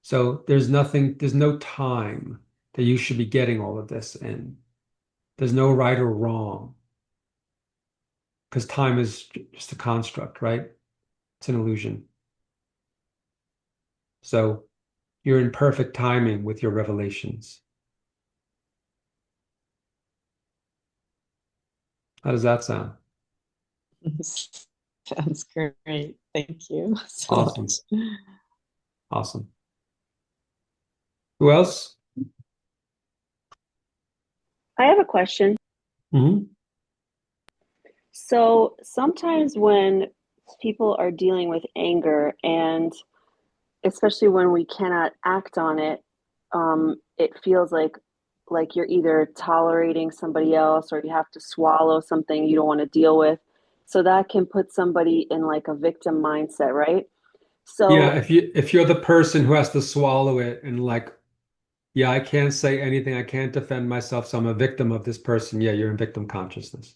So there's no time that you should be getting all of this in. There's no right or wrong because time is just a construct, right? It's an illusion. So you're in perfect timing with your revelations. How does that sound? Sounds great. Thank you so Awesome. much. Awesome. Who else? I have a question. Hmm. So sometimes when people are dealing with anger, and especially when we cannot act on it, it feels like you're either tolerating somebody else or you have to swallow something you don't want to deal with. So that can put somebody in like a victim mindset, right? Yeah, So if you're the person who has to swallow it and like, yeah, I can't say anything, I can't defend myself, so I'm a victim of this person. Yeah, you're in victim consciousness.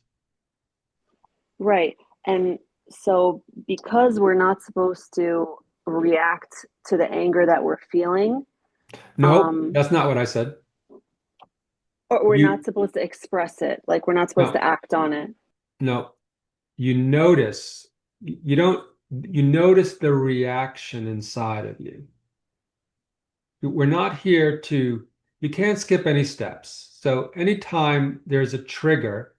right. And so because we're not supposed to react to the anger that we're feeling, No, um, that's not what I said. or we're not You supposed to express it, like we're not supposed to no, act on it. no. You notice, you don't, you notice the reaction inside of you. We're not here to, you can't skip any steps. So anytime there's a trigger,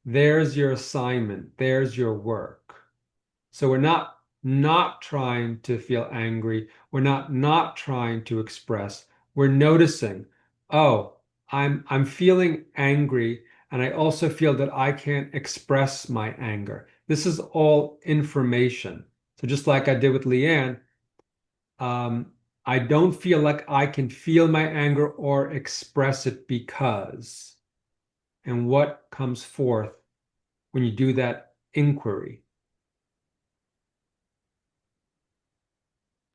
there's your assignment, there's your work. So we're not trying to feel angry. We're not trying to express. We're noticing, oh, I'm feeling angry, and I also feel that I can't express my anger. This is all information. So just like I did with Leanne, um, I don't feel like I can feel my anger or express it because, and what comes forth when you do that inquiry,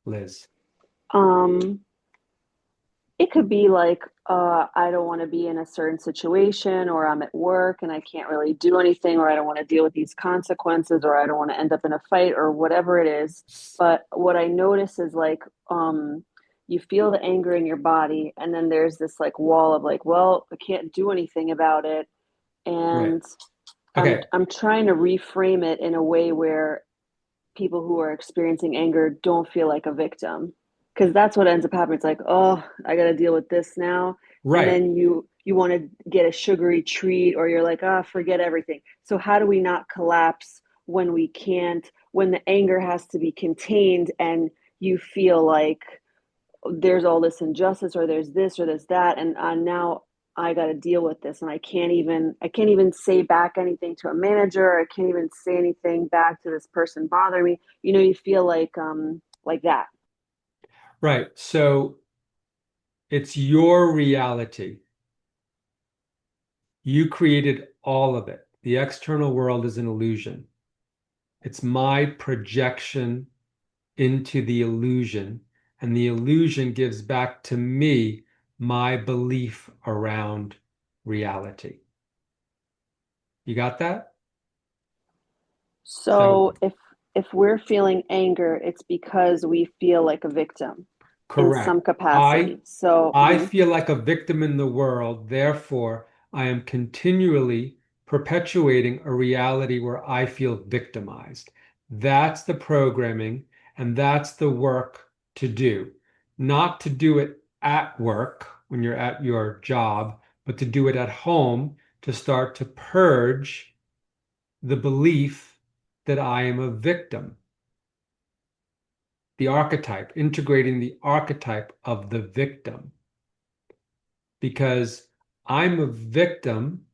Liz? Um, it could be like, I don't want to be in a certain situation, or I'm at work and I can't really do anything, or I don't want to deal with these consequences, or I don't want to end up in a fight, or whatever it is. But what I notice is like, you feel the anger in your body, and then there's this like wall of like, well, I can't do anything about it. Right. And Okay. I'm trying to reframe it in a way where people who are experiencing anger don't feel like a victim, because that's what ends up happening. It's like, oh, I got to deal with this now. And Right. then you want to get a sugary treat, or you're like, ah, forget everything. So how do we not collapse when we can't, when the anger has to be contained, and you feel like there's all this injustice, or there's this or there's that, and now I got to deal with this, and I can't even say back anything to a manager, I can't even say anything back to this person bothering me. You feel like that. Right. So it's your reality. You created all of it. The external world is an illusion. It's my projection into the illusion, and the illusion gives back to me my belief around reality. You got that? So, So if we're feeling anger, it's because we feel like a victim in correct. some I capacity. So I feel like a victim in the world, therefore, I am continually perpetuating a reality where I feel victimized. That's the programming, and that's the work to do. Not to do it at work when you're at your job, but to do it at home to start to purge the belief that I am a victim. The archetype, integrating the archetype of the victim. Because I'm a victim.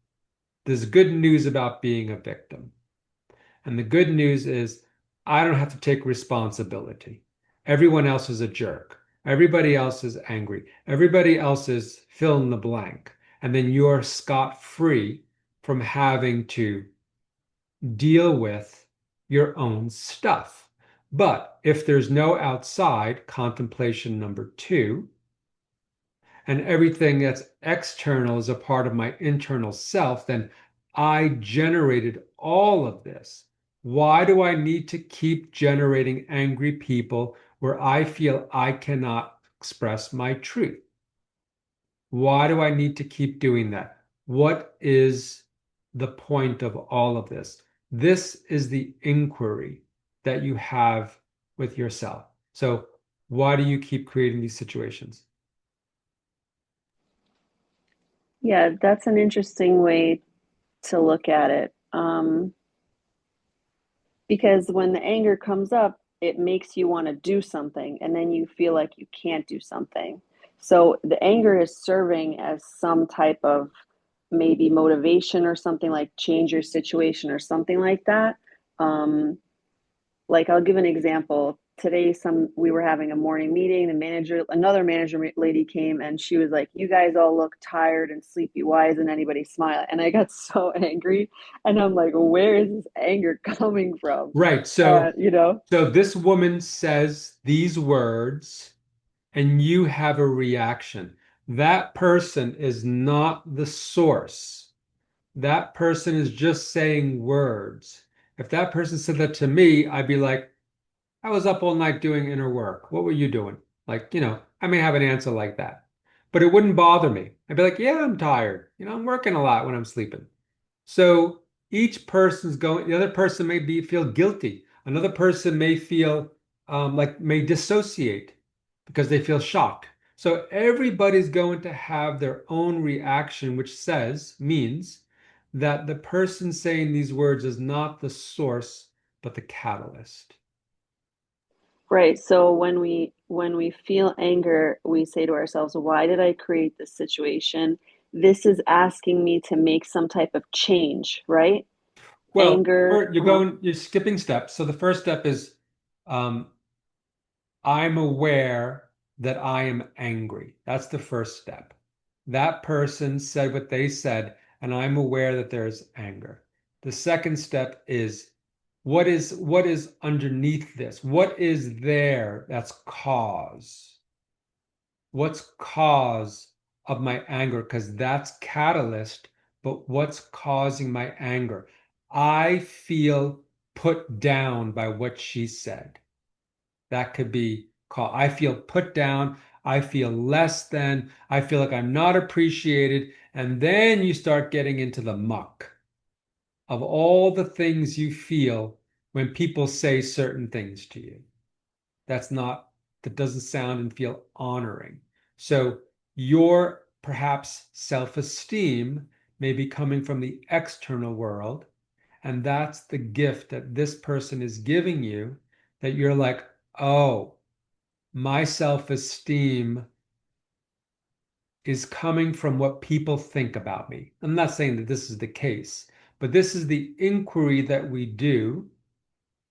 There's good news about being a victim. And the good news is I don't have to take responsibility. Everyone else is a jerk. Everybody else is angry. Everybody else is fill in the blank. And then you're scot-free from having to deal with your own stuff. But if there's no outside, contemplation number two, and everything that's external is a part of my internal self, then I generated all of this. Why do I need to keep generating angry people where I feel I cannot express my truth? Why do I need to keep doing that? What is the point of all of this? This is the inquiry that you have with yourself. So, why do you keep creating these situations? yeah, that's an interesting way to look at it. Because when the anger comes up, it makes you want to do something, and then you feel like you can't do something. So the anger is serving as some type of maybe motivation, or something like change your situation or something like that. Um, like, I'll give an example. Today, we were having a morning meeting. Another manager lady came, and she was like, "You guys all look tired and sleepy. Why isn't anybody smiling?" And I got so angry, and I'm like, "Where is this anger coming from?" Right. And So this woman says these words and you have a reaction. That person is not the source. That person is just saying words. If that person said that to me, I'd be like, I was up all night doing inner work. What were you doing? Like, I may have an answer like that, but it wouldn't bother me. I'd be like, yeah, I'm tired. I'm working a lot when I'm sleeping. So each person's going, the other person may feel guilty. Another person may feel may dissociate because they feel shocked. So everybody's going to have their own reaction, which means that the person saying these words is not the source, but the catalyst. right. So when we feel anger, we say to ourselves, "Why did I create this situation? This is asking me to make some type of change," right? Well, Anger. you're skipping steps. So the first step is um, I'm aware that I am angry. That's the first step. That person said what they said, and I'm aware that there's anger. The second step is what is underneath this? What is there that's cause? What's cause of my anger? Because that's catalyst, but what's causing my anger? I feel put down by what she said. That could be called, I feel put down. I feel less than. I feel like I'm not appreciated. And then you start getting into the muck of all the things you feel when people say certain things to you. That's not, that doesn't sound and feel honoring. So your perhaps self-esteem may be coming from the external world. And that's the gift that this person is giving you, that you're like, oh, my self-esteem is coming from what people think about me. I'm not saying that this is the case, but this is the inquiry that we do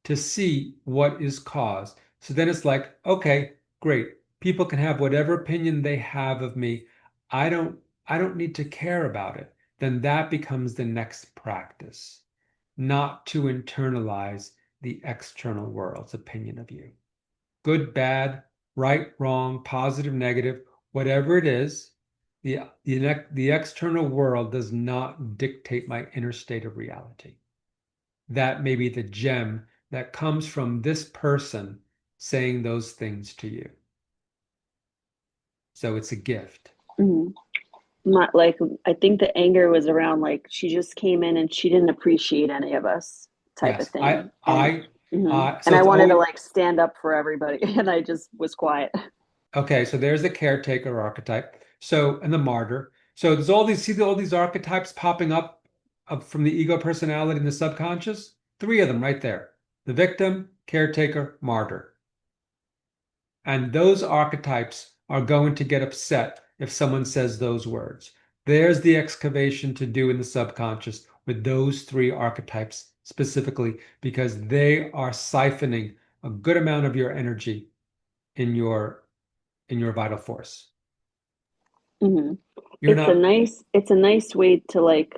to see what is caused. So then it's like, okay, great. People can have whatever opinion they have of me. I don't I don't need to care about it. Then that becomes the next practice, not to internalize the external world's opinion of you. Good, bad, right, wrong, positive, negative, whatever it is, the external world does not dictate my inner state of reality. That may be the gem that comes from this person saying those things to you. So it's a gift. Mhm. Not like, I think the anger was around like she just came in and she didn't appreciate any of us type of Yes, I, thing. And I, and so I it's wanted to always like stand up for everybody and I just was quiet. okay. So there's the caretaker archetype. So and the martyr. So there's all these see all these archetypes popping up from the ego personality in the subconscious. Three of them right there: the victim, caretaker, martyr. And those archetypes are going to get upset if someone says those words. There's the excavation to do in the subconscious with those three archetypes specifically, because they are siphoning a good amount of your energy in your vital force. Hmm. You're not It's a nice way to like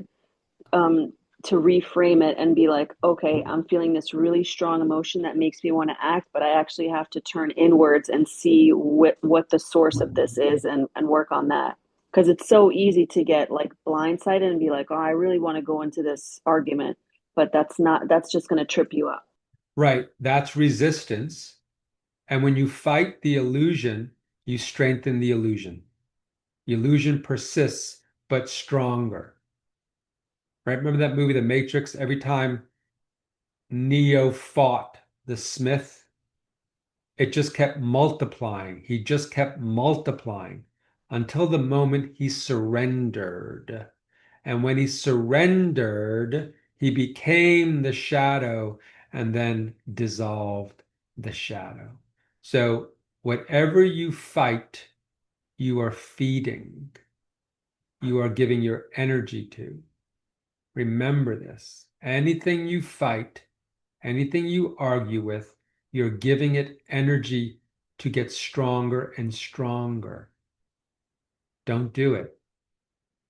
um to reframe it and be like, okay, I'm feeling this really strong emotion that makes me want to act, but I actually have to turn inwards and see what the source of this is and work on that. Because it's so easy to get like blindsided and be like, oh, I really want to go into this argument, but that's just going to trip you up. right. That's resistance. And when you fight the illusion, you strengthen the illusion. The illusion persists, but stronger. Right? Remember that movie, The Matrix? Every time Neo fought the Smith, it just kept multiplying. He just kept multiplying until the moment he surrendered. And when he surrendered, he became the shadow and then dissolved the shadow. So, whatever you fight, you are feeding, you are giving your energy to. Remember this. Anything you fight, anything you argue with, you're giving it energy to get stronger and stronger. Don't do it.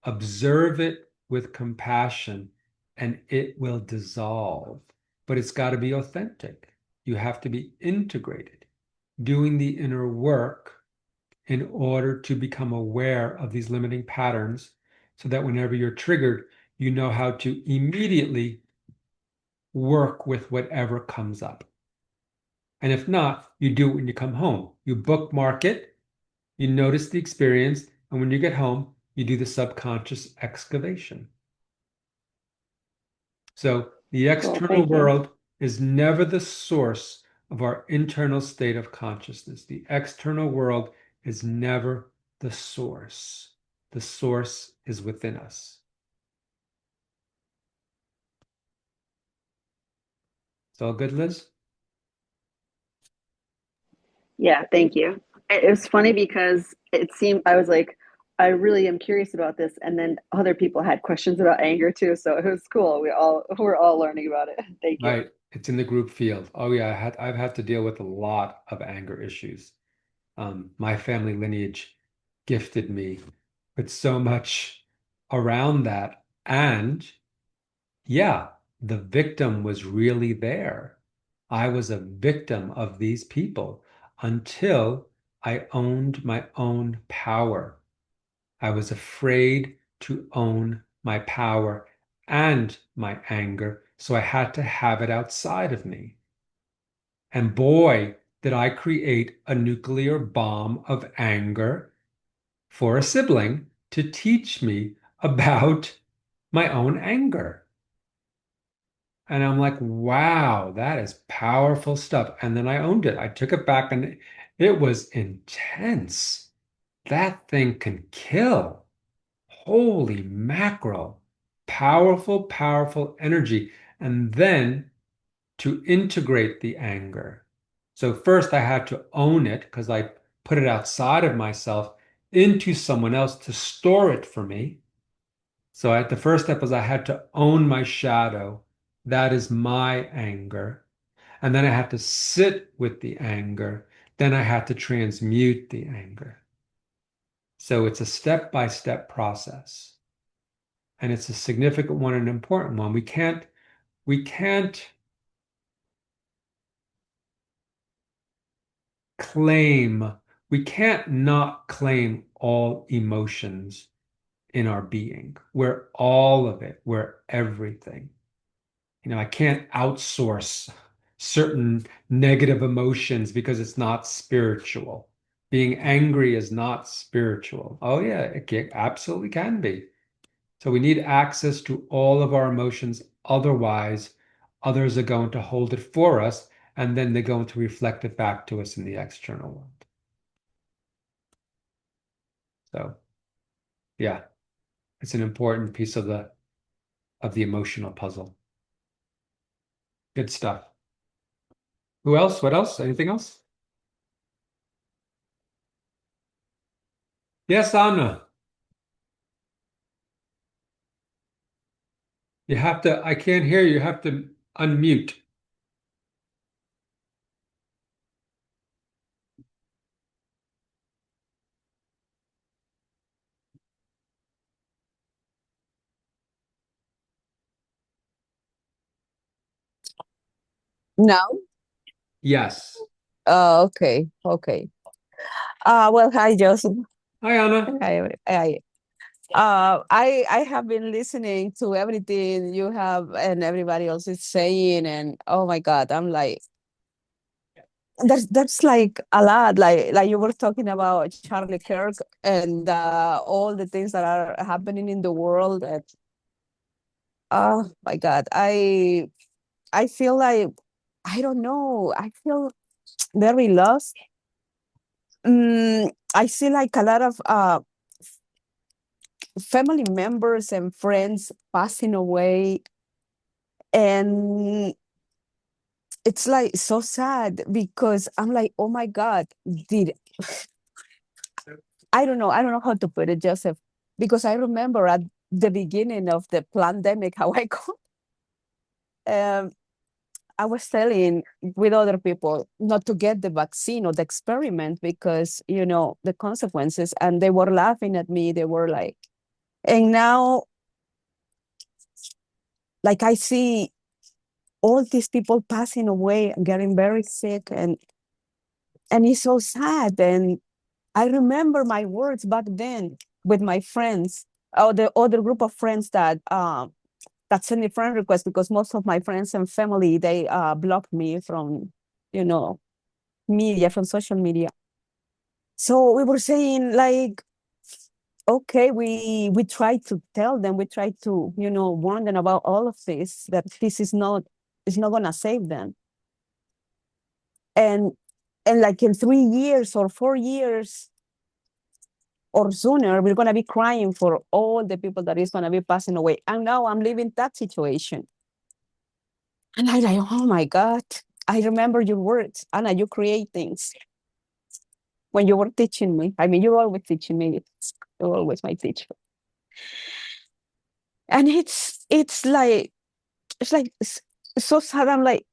Observe it with compassion and it will dissolve. But it's got to be authentic. You have to be integrated, doing the inner work in order to become aware of these limiting patterns so that whenever you're triggered, you know how to immediately work with whatever comes up. And if not, you do it when you come home. You bookmark it, you notice the experience, and when you get home, you do the subconscious excavation. So the Cool, external thank you. world is never the source of our internal state of consciousness. The external world is never the source. The source is within us. It's all good, Liz? Yeah, thank you. It was funny because it seemed I was like, I really am curious about this, and then other people had questions about anger too, so it was cool. We're all learning about it. Thank you. Right. It's in the group field. Oh yeah, I've had to deal with a lot of anger issues. My family lineage gifted me with so much around that. And yeah, the victim was really there. I was a victim of these people until I owned my own power. I was afraid to own my power and my anger, so I had to have it outside of me. And boy, did I create a nuclear bomb of anger for a sibling to teach me about my own anger. And I'm like, wow, that is powerful stuff. And then I owned it. I took it back and it was intense. That thing can kill. Holy mackerel. Powerful, powerful energy. And then to integrate the anger. So first I had to own it because I put it outside of myself into someone else to store it for me. So the first step was I had to own my shadow. That is my anger. And then I had to sit with the anger. Then I had to transmute the anger. So it's a step-by-step process. And it's a significant one and an important one. We can't claim, we can't not claim all emotions in our being. We're all of it. We're everything. I can't outsource certain negative emotions because it's not spiritual. Being angry is not spiritual. Oh, yeah, absolutely can be. So we need access to all of our emotions. Otherwise, others are going to hold it for us, and then they're going to reflect it back to us in the external world. So, yeah, it's an important piece of the emotional puzzle. Good stuff. Who else? What else? Anything else? Yes, Anna. I can't hear you. You have to unmute. Now? Yes. Oh, okay, okay. Well, hi, Joseph. Hi, Anna. Hi. I have been listening to everything you have and everybody else is saying, and oh my God, I'm like, that's like a lot. Like you were talking about Charlie Kirk and all the things that are happening in the world. And oh my God, I feel like I don't know. I feel very lost. I see like a lot of family members and friends passing away, and it's like so sad because I'm like, oh my God, did I don't know how to put it, Joseph, because I remember at the beginning of the pandemic how I got um I was telling with other people not to get the vaccine or the experiment because the consequences, and they were laughing at me. They were like, and now like I see all these people passing away and getting very sick, and it's so sad. And I remember my words back then with my friends, or the other group of friends that sent me friend requests, because most of my friends and family, they blocked me from you know media, from social media. So we were saying like, okay, we try to tell them, we try to warn them about all of this, that this is not going to save them. And like in 3 years or 4 years or sooner, we're going to be crying for all the people that is going to be passing away. And now I'm living that situation, and I'm like, oh my God, I remember your words, Anna. You create things when you were teaching me. I mean, you're always teaching me. You're always my teacher. And it's like so sad. I'm like,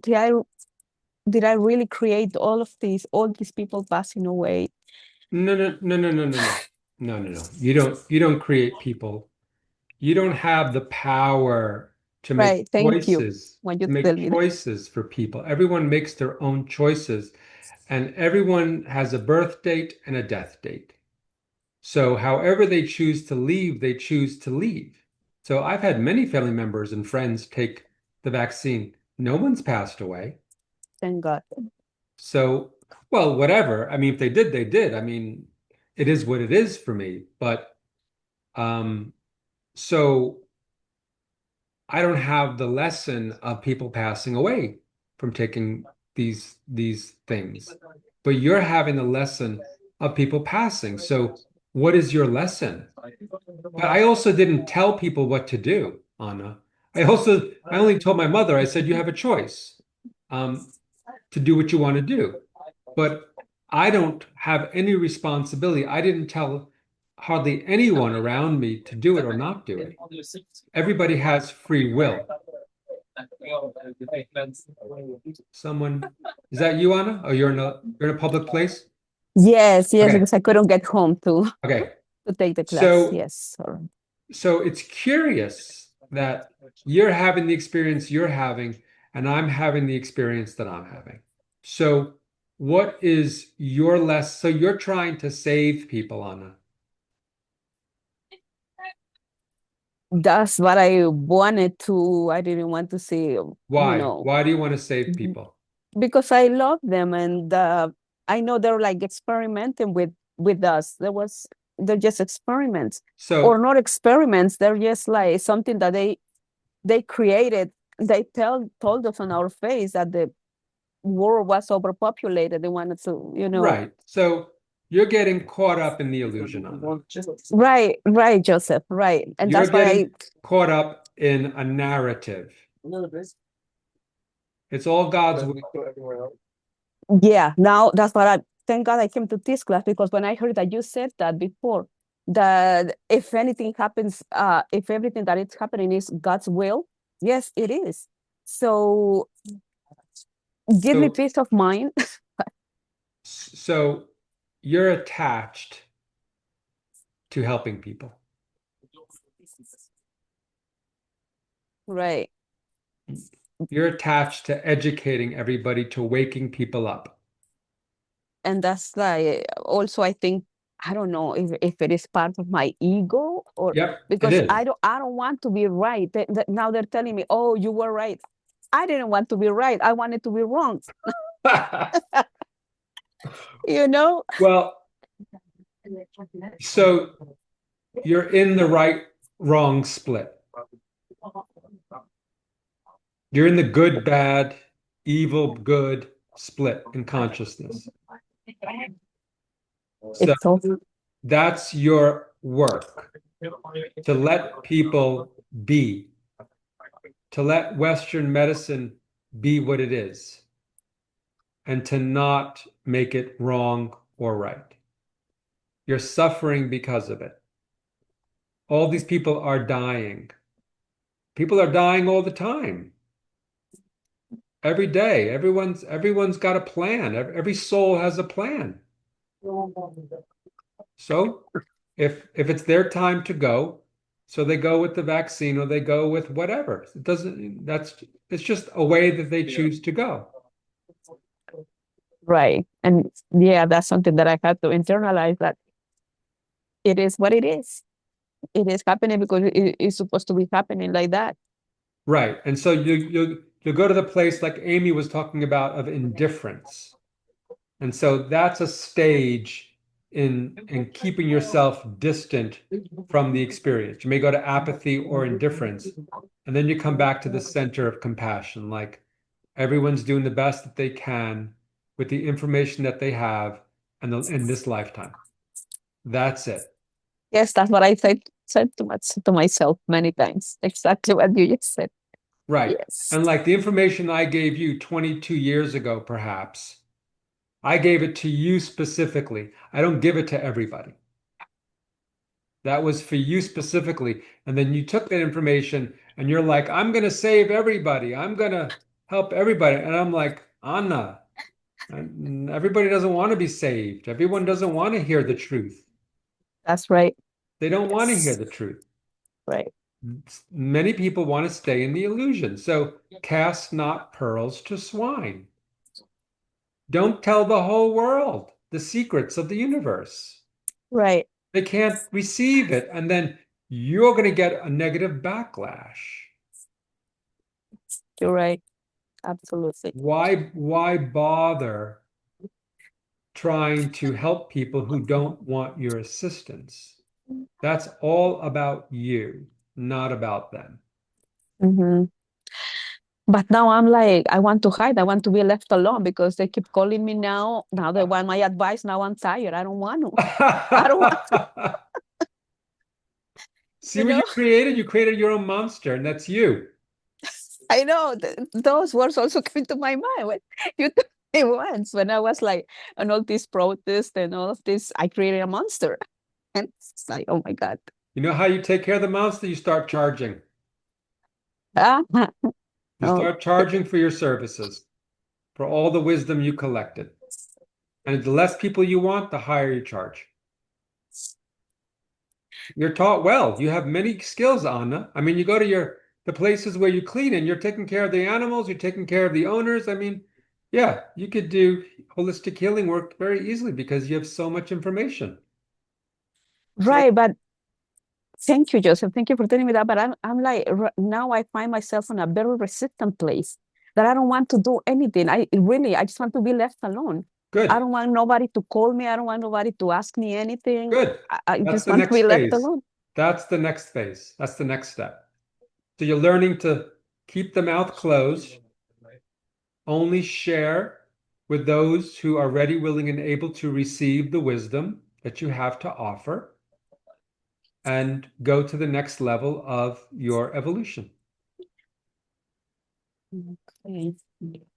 did I did I really create all these people passing away? No, no, no, no, no, no, no. No, no, no. You don't create people. You don't have the power to make Right. Thank you. choices, When you to tell make me that. choices for people. Everyone makes their own choices, and everyone has a birth date and a death date. So however they choose to leave, they choose to leave. So I've had many family members and friends take the vaccine. No one's passed away. Thank God. So, well, whatever. I mean, if they did, they did. I mean, it is what it is for me. But um, so I don't have the lesson of people passing away from taking these things. But you're having the lesson of people passing. So what is your lesson? But I also didn't tell people what to do, Anna. I only told my mother, I said, you have a choice um, to do what you want to do. But I don't have any responsibility. I didn't tell hardly anyone around me to do it or not do it. Everybody has free will. Someone, is that you, Anna? Oh, you're in a public place? Yes, yes, Okay. because I couldn't get home Okay. to take the class. So Yes. so it's curious that you're having the experience you're having, and I'm having the experience that I'm having. So what is your less? So you're trying to save people, Anna. That's what I wanted to. I didn't want to say, Why? Why do you want to save people? because I love them, and I know they're like experimenting with us. They're just experiments, or So not experiments. They're just like something that they created. They told us on our face that the world was overpopulated. They wanted to, right. So you're getting caught up in the illusion, Anna. Right, right, Joseph, right. And You're that's why getting caught up in a narrative. It's all God's will. yeah, now that's what thank God I came to this class, because when I heard that you said that before, that if anything happens, if everything that is happening is God's will, yes, it is. So give me So peace of mind. So you're attached to helping people. Right. You're attached to educating everybody, to waking people up. And that's like also I think, I don't know if it is part of my ego, or Yep, it because is. I don't want to be right. Now they're telling me, oh, you were right. I didn't want to be right. I wanted to be wrong. You know? Well, so you're in the right wrong split. You're in the good, bad, evil, good split in consciousness. So It's so that's your work, to let people be, to let Western medicine be what it is, and to not make it wrong or right. You're suffering because of it. All these people are dying. People are dying all the time. Every day. Everyone's got a plan. Every soul has a plan. So if it's their time to go, so they go with the vaccine or they go with whatever. It doesn't, it's just a way that they choose to go. right. And yeah, that's something that I had to internalize, that it is what it is. It is happening because it's supposed to be happening like that. Right. And so you go to the place like Amy was talking about of indifference. And so that's a stage in keeping yourself distant from the experience. You may go to apathy or indifference, and then you come back to the center of compassion, like everyone's doing the best that they can with the information that they have in this lifetime. That's it. Yes, that's what I said to myself many times. Exactly what you just said. Right. Yes. And like the information I gave you 22 years ago, perhaps, I gave it to you specifically. I don't give it to everybody. That was for you specifically. And then you took that information and you're like, I'm going to save everybody. I'm going to help everybody. And I'm like, Anna, everybody doesn't want to be saved. Everyone doesn't want to hear the truth. That's right. They don't want to hear the truth. Right. Many people want to stay in the illusion. So cast not pearls to swine. Don't tell the whole world the secrets of the universe. Right. They can't receive it. And then you're going to get a negative backlash. You're right. Absolutely. Why bother trying to help people who don't want your assistance? That's all about you, not about them. Mm-hmm. But now I'm like, I want to hide. I want to be left alone because they keep calling me now. Now they want my advice. Now I'm tired. I don't want to. I don't want to, See you what know? you created? You created your own monster, and that's you. I know those words also came to my mind when you told me once when I was like on all these protests and all of this, I created a monster. And it's like, oh my God. You know how you take care of the monster? You start charging. Ah, You oh, start charging for your services, for all the wisdom you collected. And the less people you want, the higher you charge. You're taught well. You have many skills, Anna. I mean, you go to the places where you clean and you're taking care of the animals, you're taking care of the owners. I mean, yeah, you could do holistic healing work very easily because you have so much information. So right. But thank you, Joseph. Thank you for telling me that. But I'm like, now I find myself in a very resistant place that I don't want to do anything. I just want to be left alone. I good, don't want nobody to call me. I don't want nobody to ask me anything. good. I That's just the want to next be left phase. alone. That's the next phase. That's the next step. So you're learning to keep the mouth closed, only share with those who are ready, willing, and able to receive the wisdom that you have to offer, and go to the next level of your evolution. Okay.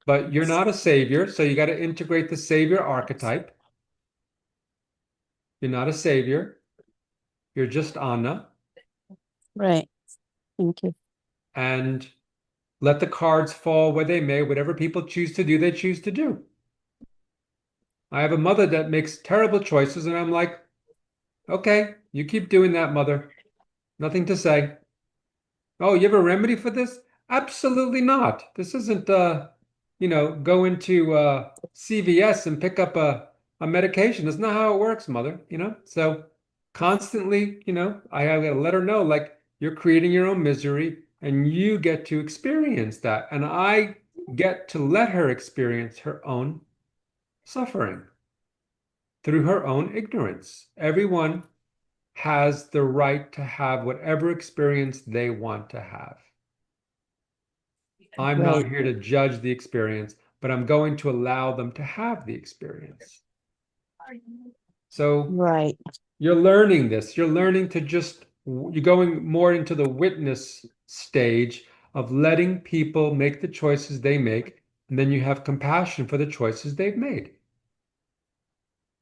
But you're not a savior, so you got to integrate the savior archetype. You're not a savior. You're just Anna. Right. Thank you. And let the cards fall where they may. Whatever people choose to do, they choose to do. I have a mother that makes terrible choices, and I'm like, okay, you keep doing that, mother. Nothing to say. Oh, you have a remedy for this? Absolutely not. This isn't go into CVS and pick up a medication. That's not how it works, mother. So constantly, I have to let her know, like, you're creating your own misery and you get to experience that. And I get to let her experience her own suffering through her own ignorance. Everyone has the right to have whatever experience they want to have. I'm not Right. here to judge the experience, but I'm going to allow them to have the experience. So Right. you're learning this. You're learning to you're going more into the witness stage of letting people make the choices they make, and then you have compassion for the choices they've made.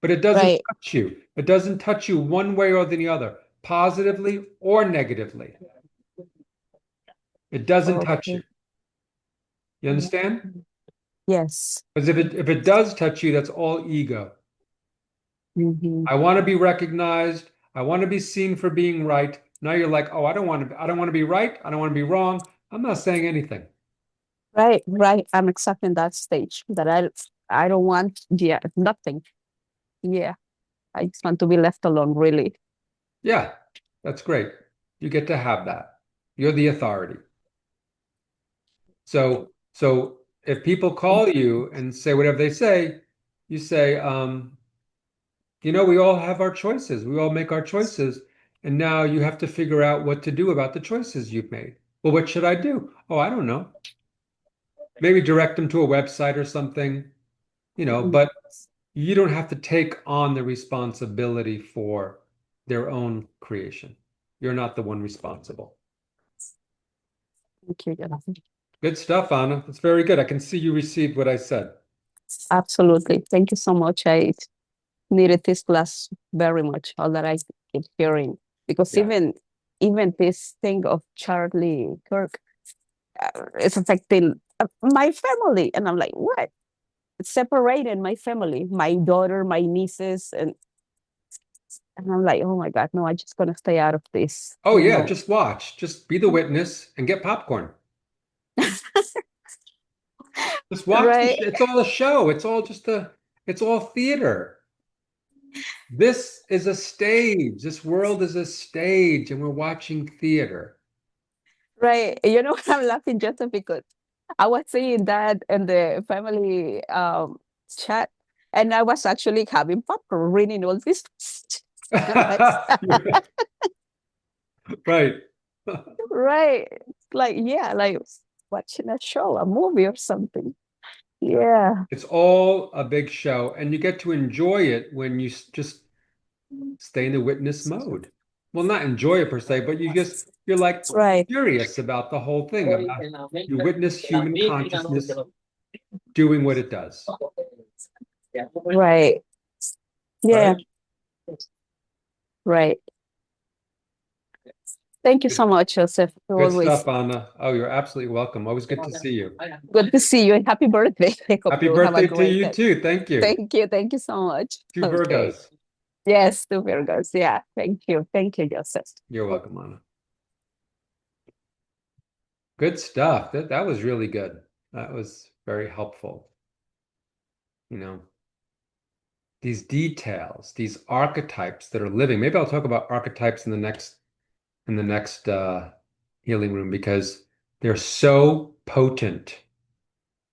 But it doesn't Right. touch you. It doesn't touch you one way or the other, positively or negatively. It doesn't touch Okay. you. You understand? Yes. Because if it does touch you, that's all ego. Mm-hmm. I want to be recognized. I want to be seen for being right. Now you're like, oh, I don't want to be right. I don't want to be wrong. I'm not saying anything. Right. Right. I'm exactly in that stage that I don't want, yeah, nothing. Yeah. I just want to be left alone, really. Yeah, that's great. You get to have that. You're the authority. So if people call you and say whatever they say, you say, we all have our choices. We all make our choices. And now you have to figure out what to do about the choices you've made. Well, what should I do? Oh, I don't know. Maybe direct them to a website or something, but you don't have to take on the responsibility for their own creation. You're not the one responsible. Thank you, Jonathan. Good stuff, Anna. That's very good. I can see you received what I said. Absolutely. Thank you so much. I needed this class very much, all that I keep hearing. Because Yeah. even this thing of Charlie Kirk, it's affecting my family. And I'm like, what? Separated my family, my daughter, my nieces, and I'm like, oh my God, no, I'm just gonna stay out of this, Oh you yeah, know. just watch. Just be the witness and get popcorn. Just watch the Right, sh It's all a show. It's all theater. This is a stage. This world is a stage, and we're watching theater. right. You know, I'm laughing just because I was seeing that in the family chat, and I was actually having popcorn, reading all this. I'm like, Right. right. Like, yeah, like watching a show, a movie or something. Yeah. It's all a big show, and you get to enjoy it when you just stay in the witness mode. Well, not enjoy it per se, but you're like Right. curious about the whole thing, about you witness human consciousness doing what it does, Right. Yeah. right? Right. Thank you Good, so much, Joseph. good Always stuff, Anna. Oh, you're absolutely welcome. Always good to see you. good to see you and happy birthday. I hope Happy you have a birthday to great you day. too. Thank you. Thank you. Thank you so much. Two Okay. Virgos. Yes, to Virgos. Yeah. Thank you. Thank you, Joseph. You're welcome, Anna. Good stuff. That was really good. That was very helpful. You know, these details, these archetypes that are living. Maybe I'll talk about archetypes in the next healing room because they're so potent.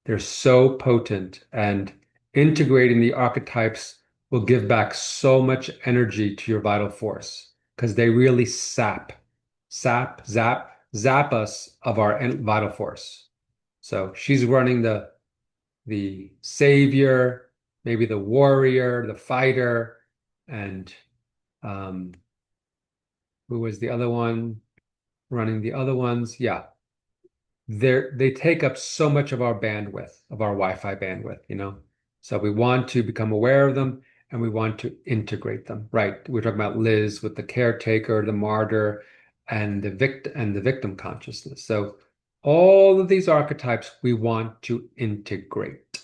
They're so potent, and integrating the archetypes will give back so much energy to your vital force because they really zap us of our vital force. So she's running the savior, maybe the warrior, the fighter, and um, who was the other one running the other ones? Yeah, they take up so much of our bandwidth, of our Wi-Fi bandwidth, you know. So we want to become aware of them and we want to integrate them. Right. We're talking about Liz with the caretaker, the martyr, and the victim consciousness. So all of these archetypes we want to integrate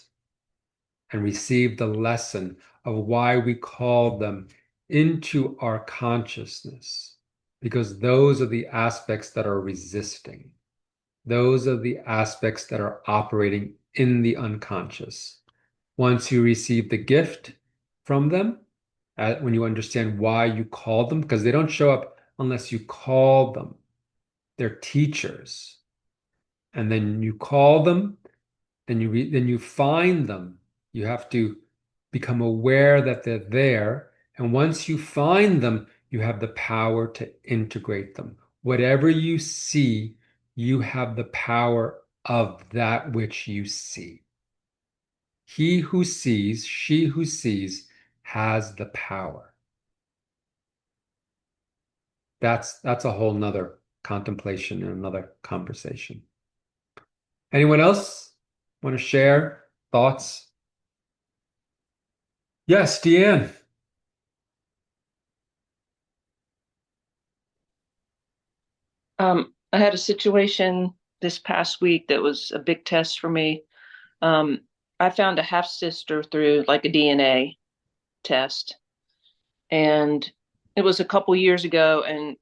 and receive the lesson of why we call them into our consciousness, because those are the aspects that are resisting. Those are the aspects that are operating in the unconscious. Once you receive the gift from them, when you understand why you called them, because they don't show up unless you call them. They're teachers. And then you call them, then you find them. You have to become aware that they're there. And once you find them, you have the power to integrate them. Whatever you see, you have the power of that which you see. He who sees, she who sees, has the power. That's a whole nother contemplation and another conversation. Anyone else want to share thoughts? Yes, Deanne. I had a situation this past week that was a big test for me. I found a half sister through like a DNA test, and it was a couple years ago. And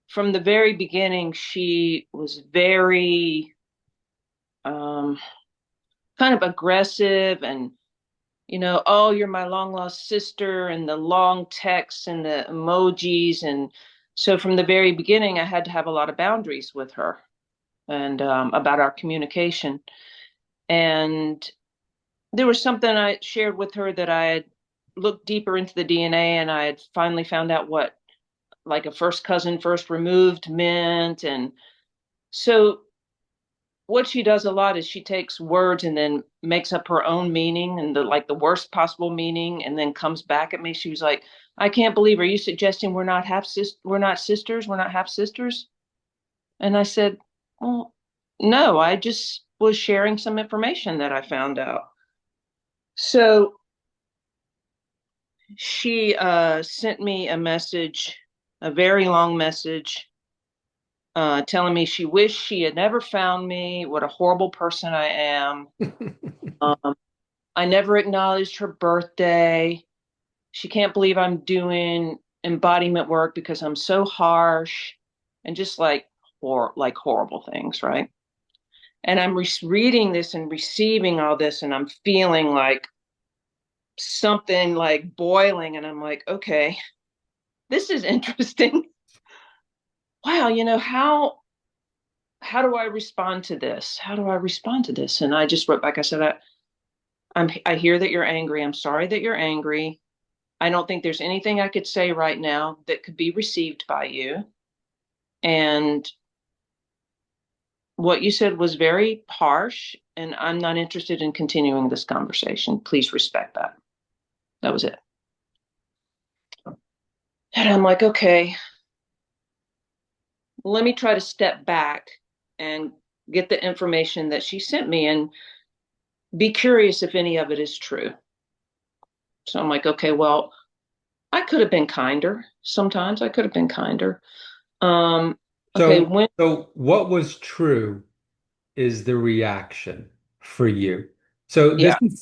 from the very beginning, she was very um, kind of aggressive and, oh, you're my long lost sister, and the long texts and the emojis. And so from the very beginning, I had to have a lot of boundaries with her and about our communication. And there was something I shared with her that I had looked deeper into the DNA, and I had finally found out what like a first cousin first removed meant. And so what she does a lot is she takes words and then makes up her own meaning and the worst possible meaning, and then comes back at me. She was like, I can't believe, are you suggesting we're not sisters, we're not half sisters? And I said, well, no, I just was sharing some information that I found out. So she sent me a message, a very long message, telling me she wished she had never found me, what a horrible person I am. Um, I never acknowledged her birthday. She can't believe I'm doing embodiment work because I'm so harsh, and just like horrible things, right? And I'm reading this and receiving all this, and I'm feeling like something like boiling, and I'm like, okay, this is interesting. Wow, how do I respond to this? How do I respond to this? And I just wrote back. I said, I hear that you're angry. I'm sorry that you're angry. I don't think there's anything I could say right now that could be received by you. And what you said was very harsh, and I'm not interested in continuing this conversation. Please respect that. That was it. And I'm like, okay, let me try to step back and get the information that she sent me and be curious if any of it is true. So I'm like, okay, well, I could have been kinder. Sometimes I could have been kinder. Okay, So, when, so what was true is the reaction for you. So yeah, this is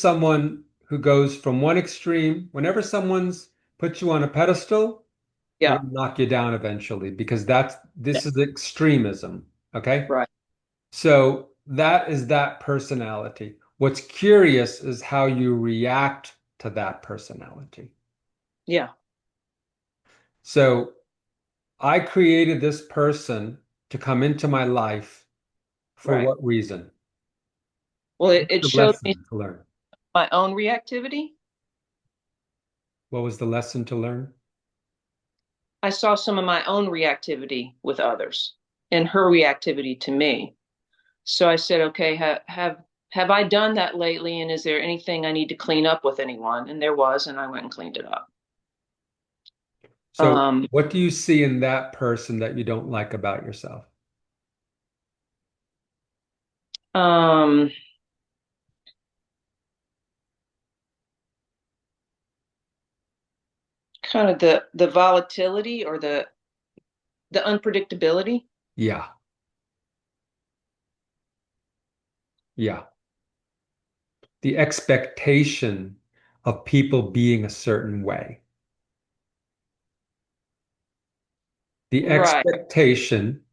someone who goes from one extreme. Whenever someone's put you on a pedestal, they're yeah, gonna knock you down eventually because yeah, this is extremism. Okay. right, So that is that personality. What's curious is how you react to that personality. yeah, So I created this person to come into my life for right. what reason? Well, What's it the showed me lesson to learn? my own reactivity. What was the lesson to learn? I saw some of my own reactivity with others and her reactivity to me. So I said, okay, have I done that lately? And is there anything I need to clean up with anyone? And there was, and I went and cleaned it up. So, Um, what do you see in that person that you don't like about yourself? um, Kind of the volatility or the unpredictability. Yeah, yeah. The expectation of people being a certain way. The Right. expectation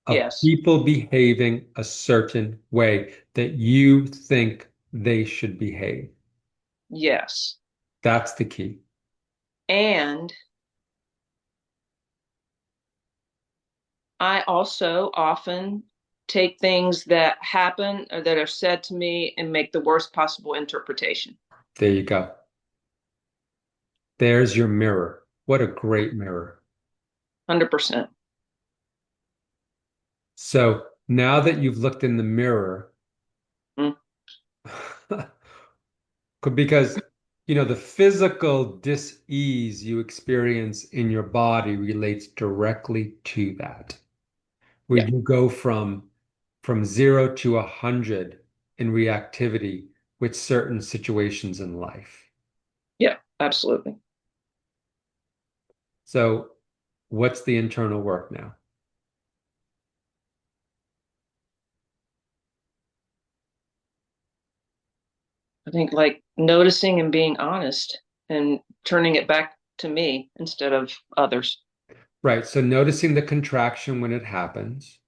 of Yes. people behaving a certain way that you think they should behave. Yes. That's the key. And I also often take things that happen or that are said to me and make the worst possible interpretation. There you go. There's your mirror. What a great mirror. 100%. So now that you've looked in the mirror, Mm. because the physical dis-ease you experience in your body relates directly to that, where Yeah. you go from 0 to 100 in reactivity with certain situations in life. Yeah, absolutely. So what's the internal work now? I think like noticing and being honest and turning it back to me instead of others. Right. So noticing the contraction when it happens,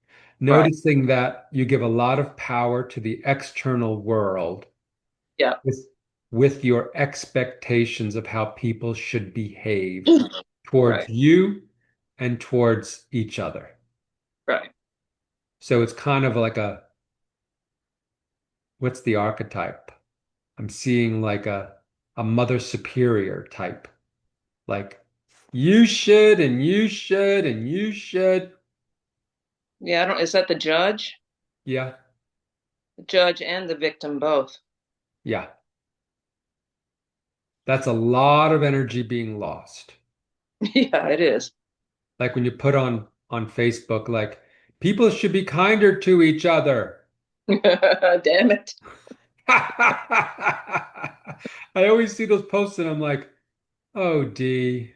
Right. noticing that you give a lot of power to the external world Yeah. with with your expectations of how people should behave towards Right. you and towards each other. Right. So it's kind of like what's the archetype? I'm seeing like a mother superior type. Like you should and you should and you should. Yeah, I don't, is that the judge? Yeah. The judge and the victim both. Yeah. That's a lot of energy being lost. Yeah, it is. Like when you put on Facebook, like people should be kinder to each other. Damn it. I always see those posts and I'm like, oh, D.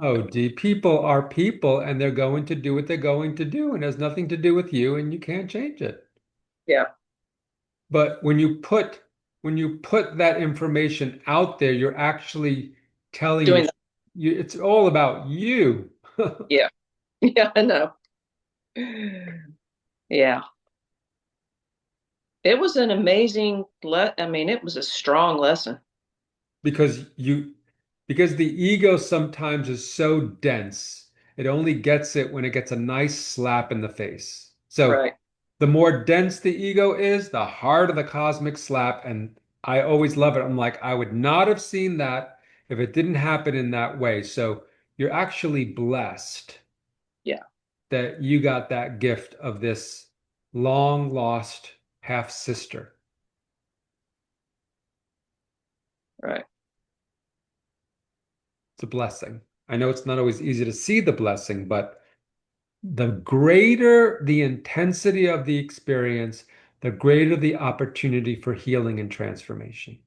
Oh, D, people are people and they're going to do what they're going to do and it has nothing to do with you and you can't change it. Yeah, But when you put that information out there, you're actually telling doing that. it's all about you. Yeah, yeah, I know. Yeah, it was an amazing I mean, it was a strong lesson. because because the ego sometimes is so dense, it only gets it when it gets a nice slap in the face. So Right. the more dense the ego is, the harder the cosmic slap. And I always love it. I'm like, I would not have seen that if it didn't happen in that way. So you're actually blessed Yeah, that you got that gift of this long lost half sister. right. It's a blessing. I know it's not always easy to see the blessing, but the greater the intensity of the experience, the greater the opportunity for healing and transformation.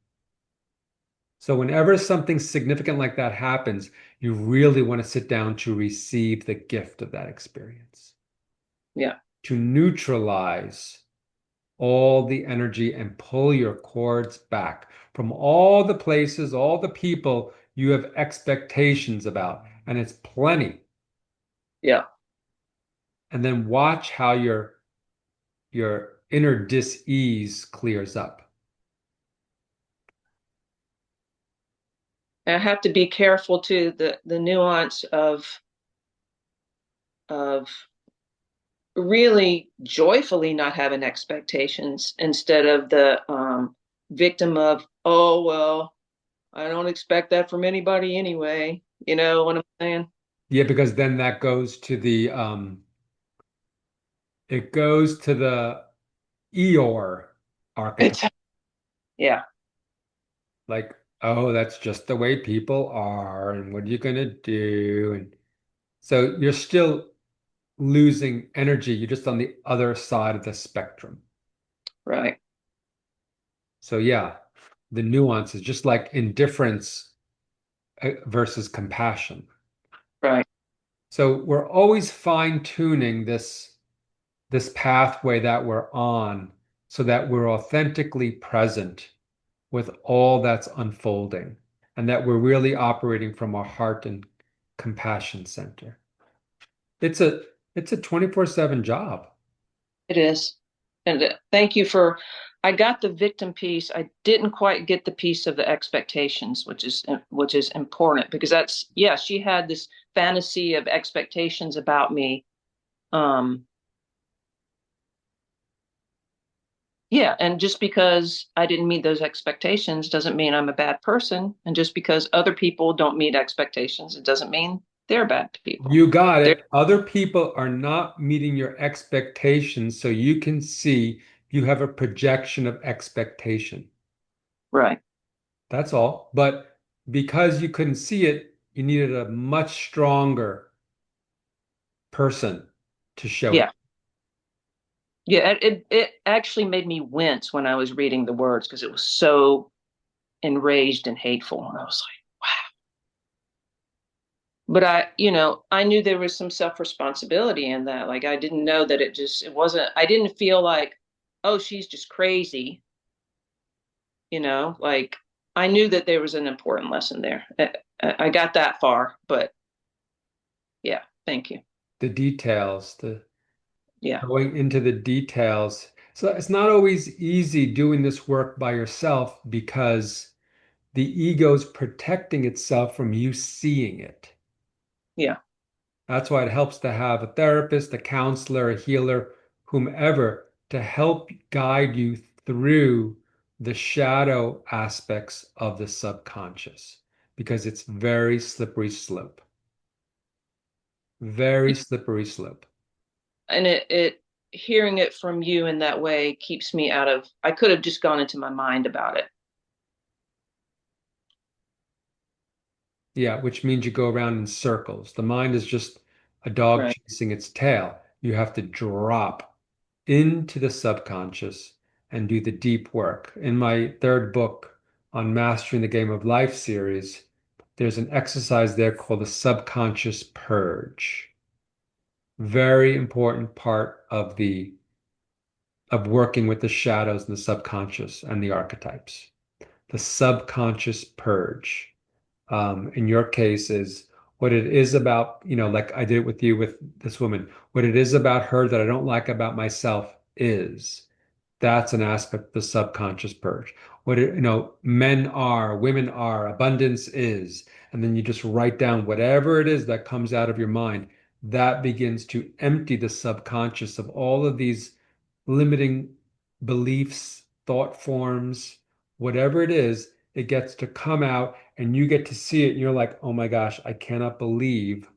So, whenever something significant like that happens, you really want to sit down to receive the gift of that experience, Yeah, to neutralize all the energy and pull your cords back from all the places, all the people you have expectations about, and it's plenty. yeah. And then watch how your inner dis-ease clears up. I have to be careful too, the nuance of really joyfully not having expectations instead of the victim of, oh well, I don't expect that from anybody anyway. You know what I'm saying? Yeah, because then that goes to the it goes to the Eeyore archetype. It's yeah, Like, oh, that's just the way people are, and what are you gonna do? And so you're still losing energy. You're just on the other side of the spectrum. right, So yeah, the nuance is just like indifference versus compassion. right. So we're always fine-tuning this pathway that we're on so that we're authentically present with all that's unfolding and that we're really operating from our heart and compassion center. It's a it's a 24/7 job. It is. And thank you for, I got the victim piece. I didn't quite get the piece of the expectations, which is important because that's, yeah, she had this fantasy of expectations about me. Um, yeah, and just because I didn't meet those expectations doesn't mean I'm a bad person. And just because other people don't meet expectations, it doesn't mean they're bad people. You got They're it. Other people are not meeting your expectations, so you can see you have a projection of expectation. right. That's all. But because you couldn't see it, you needed a much stronger person to show it. Yeah. Yeah, it actually made me wince when I was reading the words because it was so enraged and hateful. And I was like, wow. But I knew there was some self-responsibility in that. Like I didn't know that it wasn't, I didn't feel like, oh, she's just crazy, like I knew that there was an important lesson there. I got that far, but yeah, thank you. The details, the Yeah, going into the details. So it's not always easy doing this work by yourself because the ego's protecting itself from you seeing it. yeah. That's why it helps to have a therapist, a counselor, a healer, whomever to help guide you through the shadow aspects of the subconscious because it's very slippery slope. Very slippery slope. And it hearing it from you in that way keeps me out of, I could have just gone into my mind about it. Yeah, which means you go around in circles. The mind is just a dog Right. chasing its tail. You have to drop into the subconscious and do the deep work. In my third book on Mastering the Game of Life series, there's an exercise there called the subconscious purge. Very important part of working with the shadows and the subconscious and the archetypes. The subconscious purge, in your case, is what it is about, like I did it with you with this woman, what it is about her that I don't like about myself is. That's an aspect of the subconscious purge. Men are, women are, abundance is, and then you just write down whatever it is that comes out of your mind. That begins to empty the subconscious of all of these limiting beliefs, thought forms, whatever it is, it gets to come out and you get to see it. And you're like, oh my gosh, I cannot believe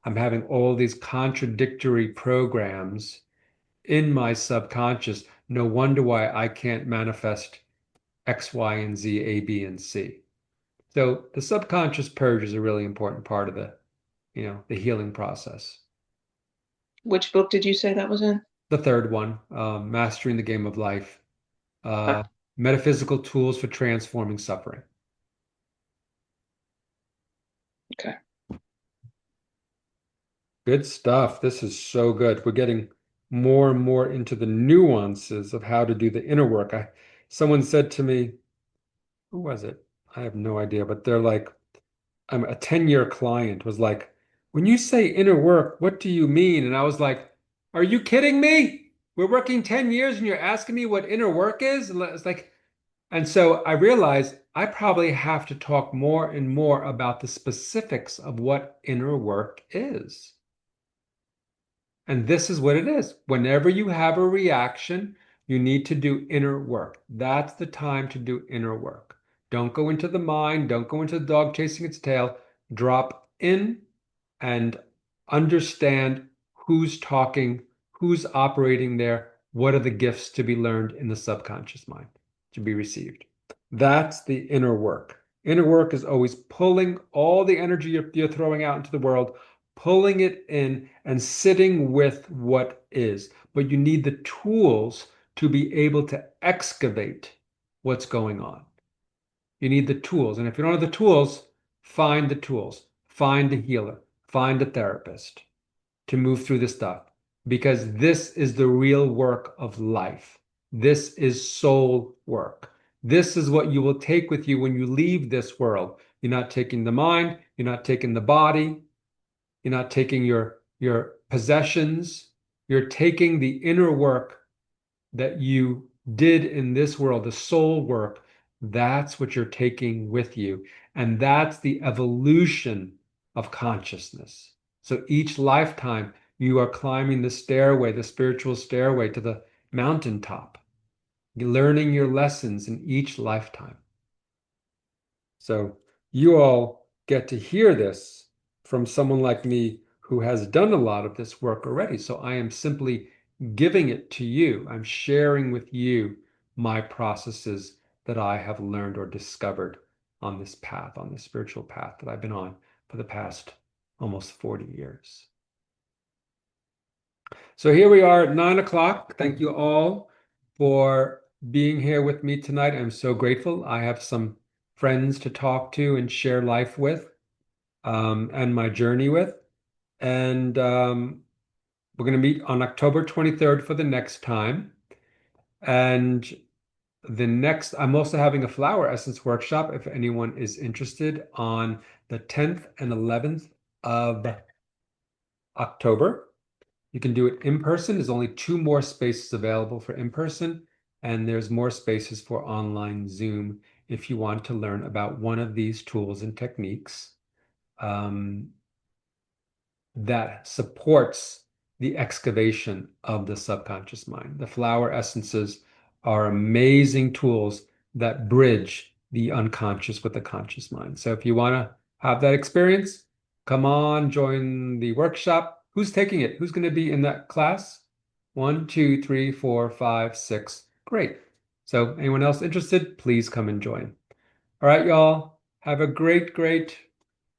I'm having all these contradictory programs in my subconscious. No wonder why I can't manifest X, Y, and Z, A, B, and C. So the subconscious purge is a really important part of the healing process. Which book did you say that was in? The third one, Mastering the Game of Life, Ah, Metaphysical Tools for Transforming Suffering. okay. Good stuff. This is so good. We're getting more and more into the nuances of how to do the inner work. Someone said to me, who was it? I have no idea, but they're like, I'm a 10-year client was like, when you say inner work, what do you mean? And I was like, are you kidding me? We're working 10 years and you're asking me what inner work is? And it's like, and so I realized I probably have to talk more and more about the specifics of what inner work is. And this is what it is. Whenever you have a reaction, you need to do inner work. That's the time to do inner work. Don't go into the mind. Don't go into the dog chasing its tail. Drop in and understand who's talking, who's operating there, what are the gifts to be learned in the subconscious mind to be received. That's the inner work. Inner work is always pulling all the energy you're throwing out into the world, pulling it in and sitting with what is. But you need the tools to be able to excavate what's going on. You need the tools. And if you don't have the tools, find the tools, find a healer, find a therapist to move through this stuff. Because this is the real work of life. This is soul work. This is what you will take with you when you leave this world. You're not taking the mind, you're not taking the body, you're not taking your possessions. You're taking the inner work that you did in this world, the soul work. That's what you're taking with you. And that's the evolution of consciousness. So each lifetime, you are climbing the stairway, the spiritual stairway to the mountaintop. You're learning your lessons in each lifetime. So you all get to hear this from someone like me who has done a lot of this work already. So I am simply giving it to you. I'm sharing with you my processes that I have learned or discovered on this path, on this spiritual path that I've been on for the past almost 40 years. So here we are at 9 o'clock. Thank you all for being here with me tonight. I'm so grateful. I have some friends to talk to and share life with, and my journey with. And we're going to meet on October 23rd for the next time. And I'm also having a flower essence workshop if anyone is interested on the 10th and 11th of October. You can do it in person. There's only 2 more spaces available for in person, and there's more spaces for online Zoom if you want to learn about one of these tools and techniques that supports the excavation of the subconscious mind. The flower essences are amazing tools that bridge the unconscious with the conscious mind. So if you want to have that experience, come on, join the workshop. Who's taking it? Who's going to be in that class? 1, 2, 3, 4, 5, 6. Great. So anyone else interested, please come and join. All right, y'all. Have a great, great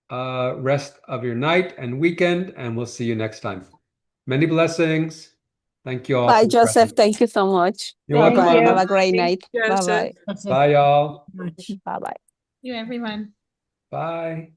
rest of your night and weekend, and we'll see you next time. Many blessings. Thank you all Bye, for your Joseph. presence. Thank you so much. You're Thank Bye-bye. you. Have a great Thank night. you, Bye-bye. Joseph. Bye, y'all. Bye-bye. You, everyone. Bye.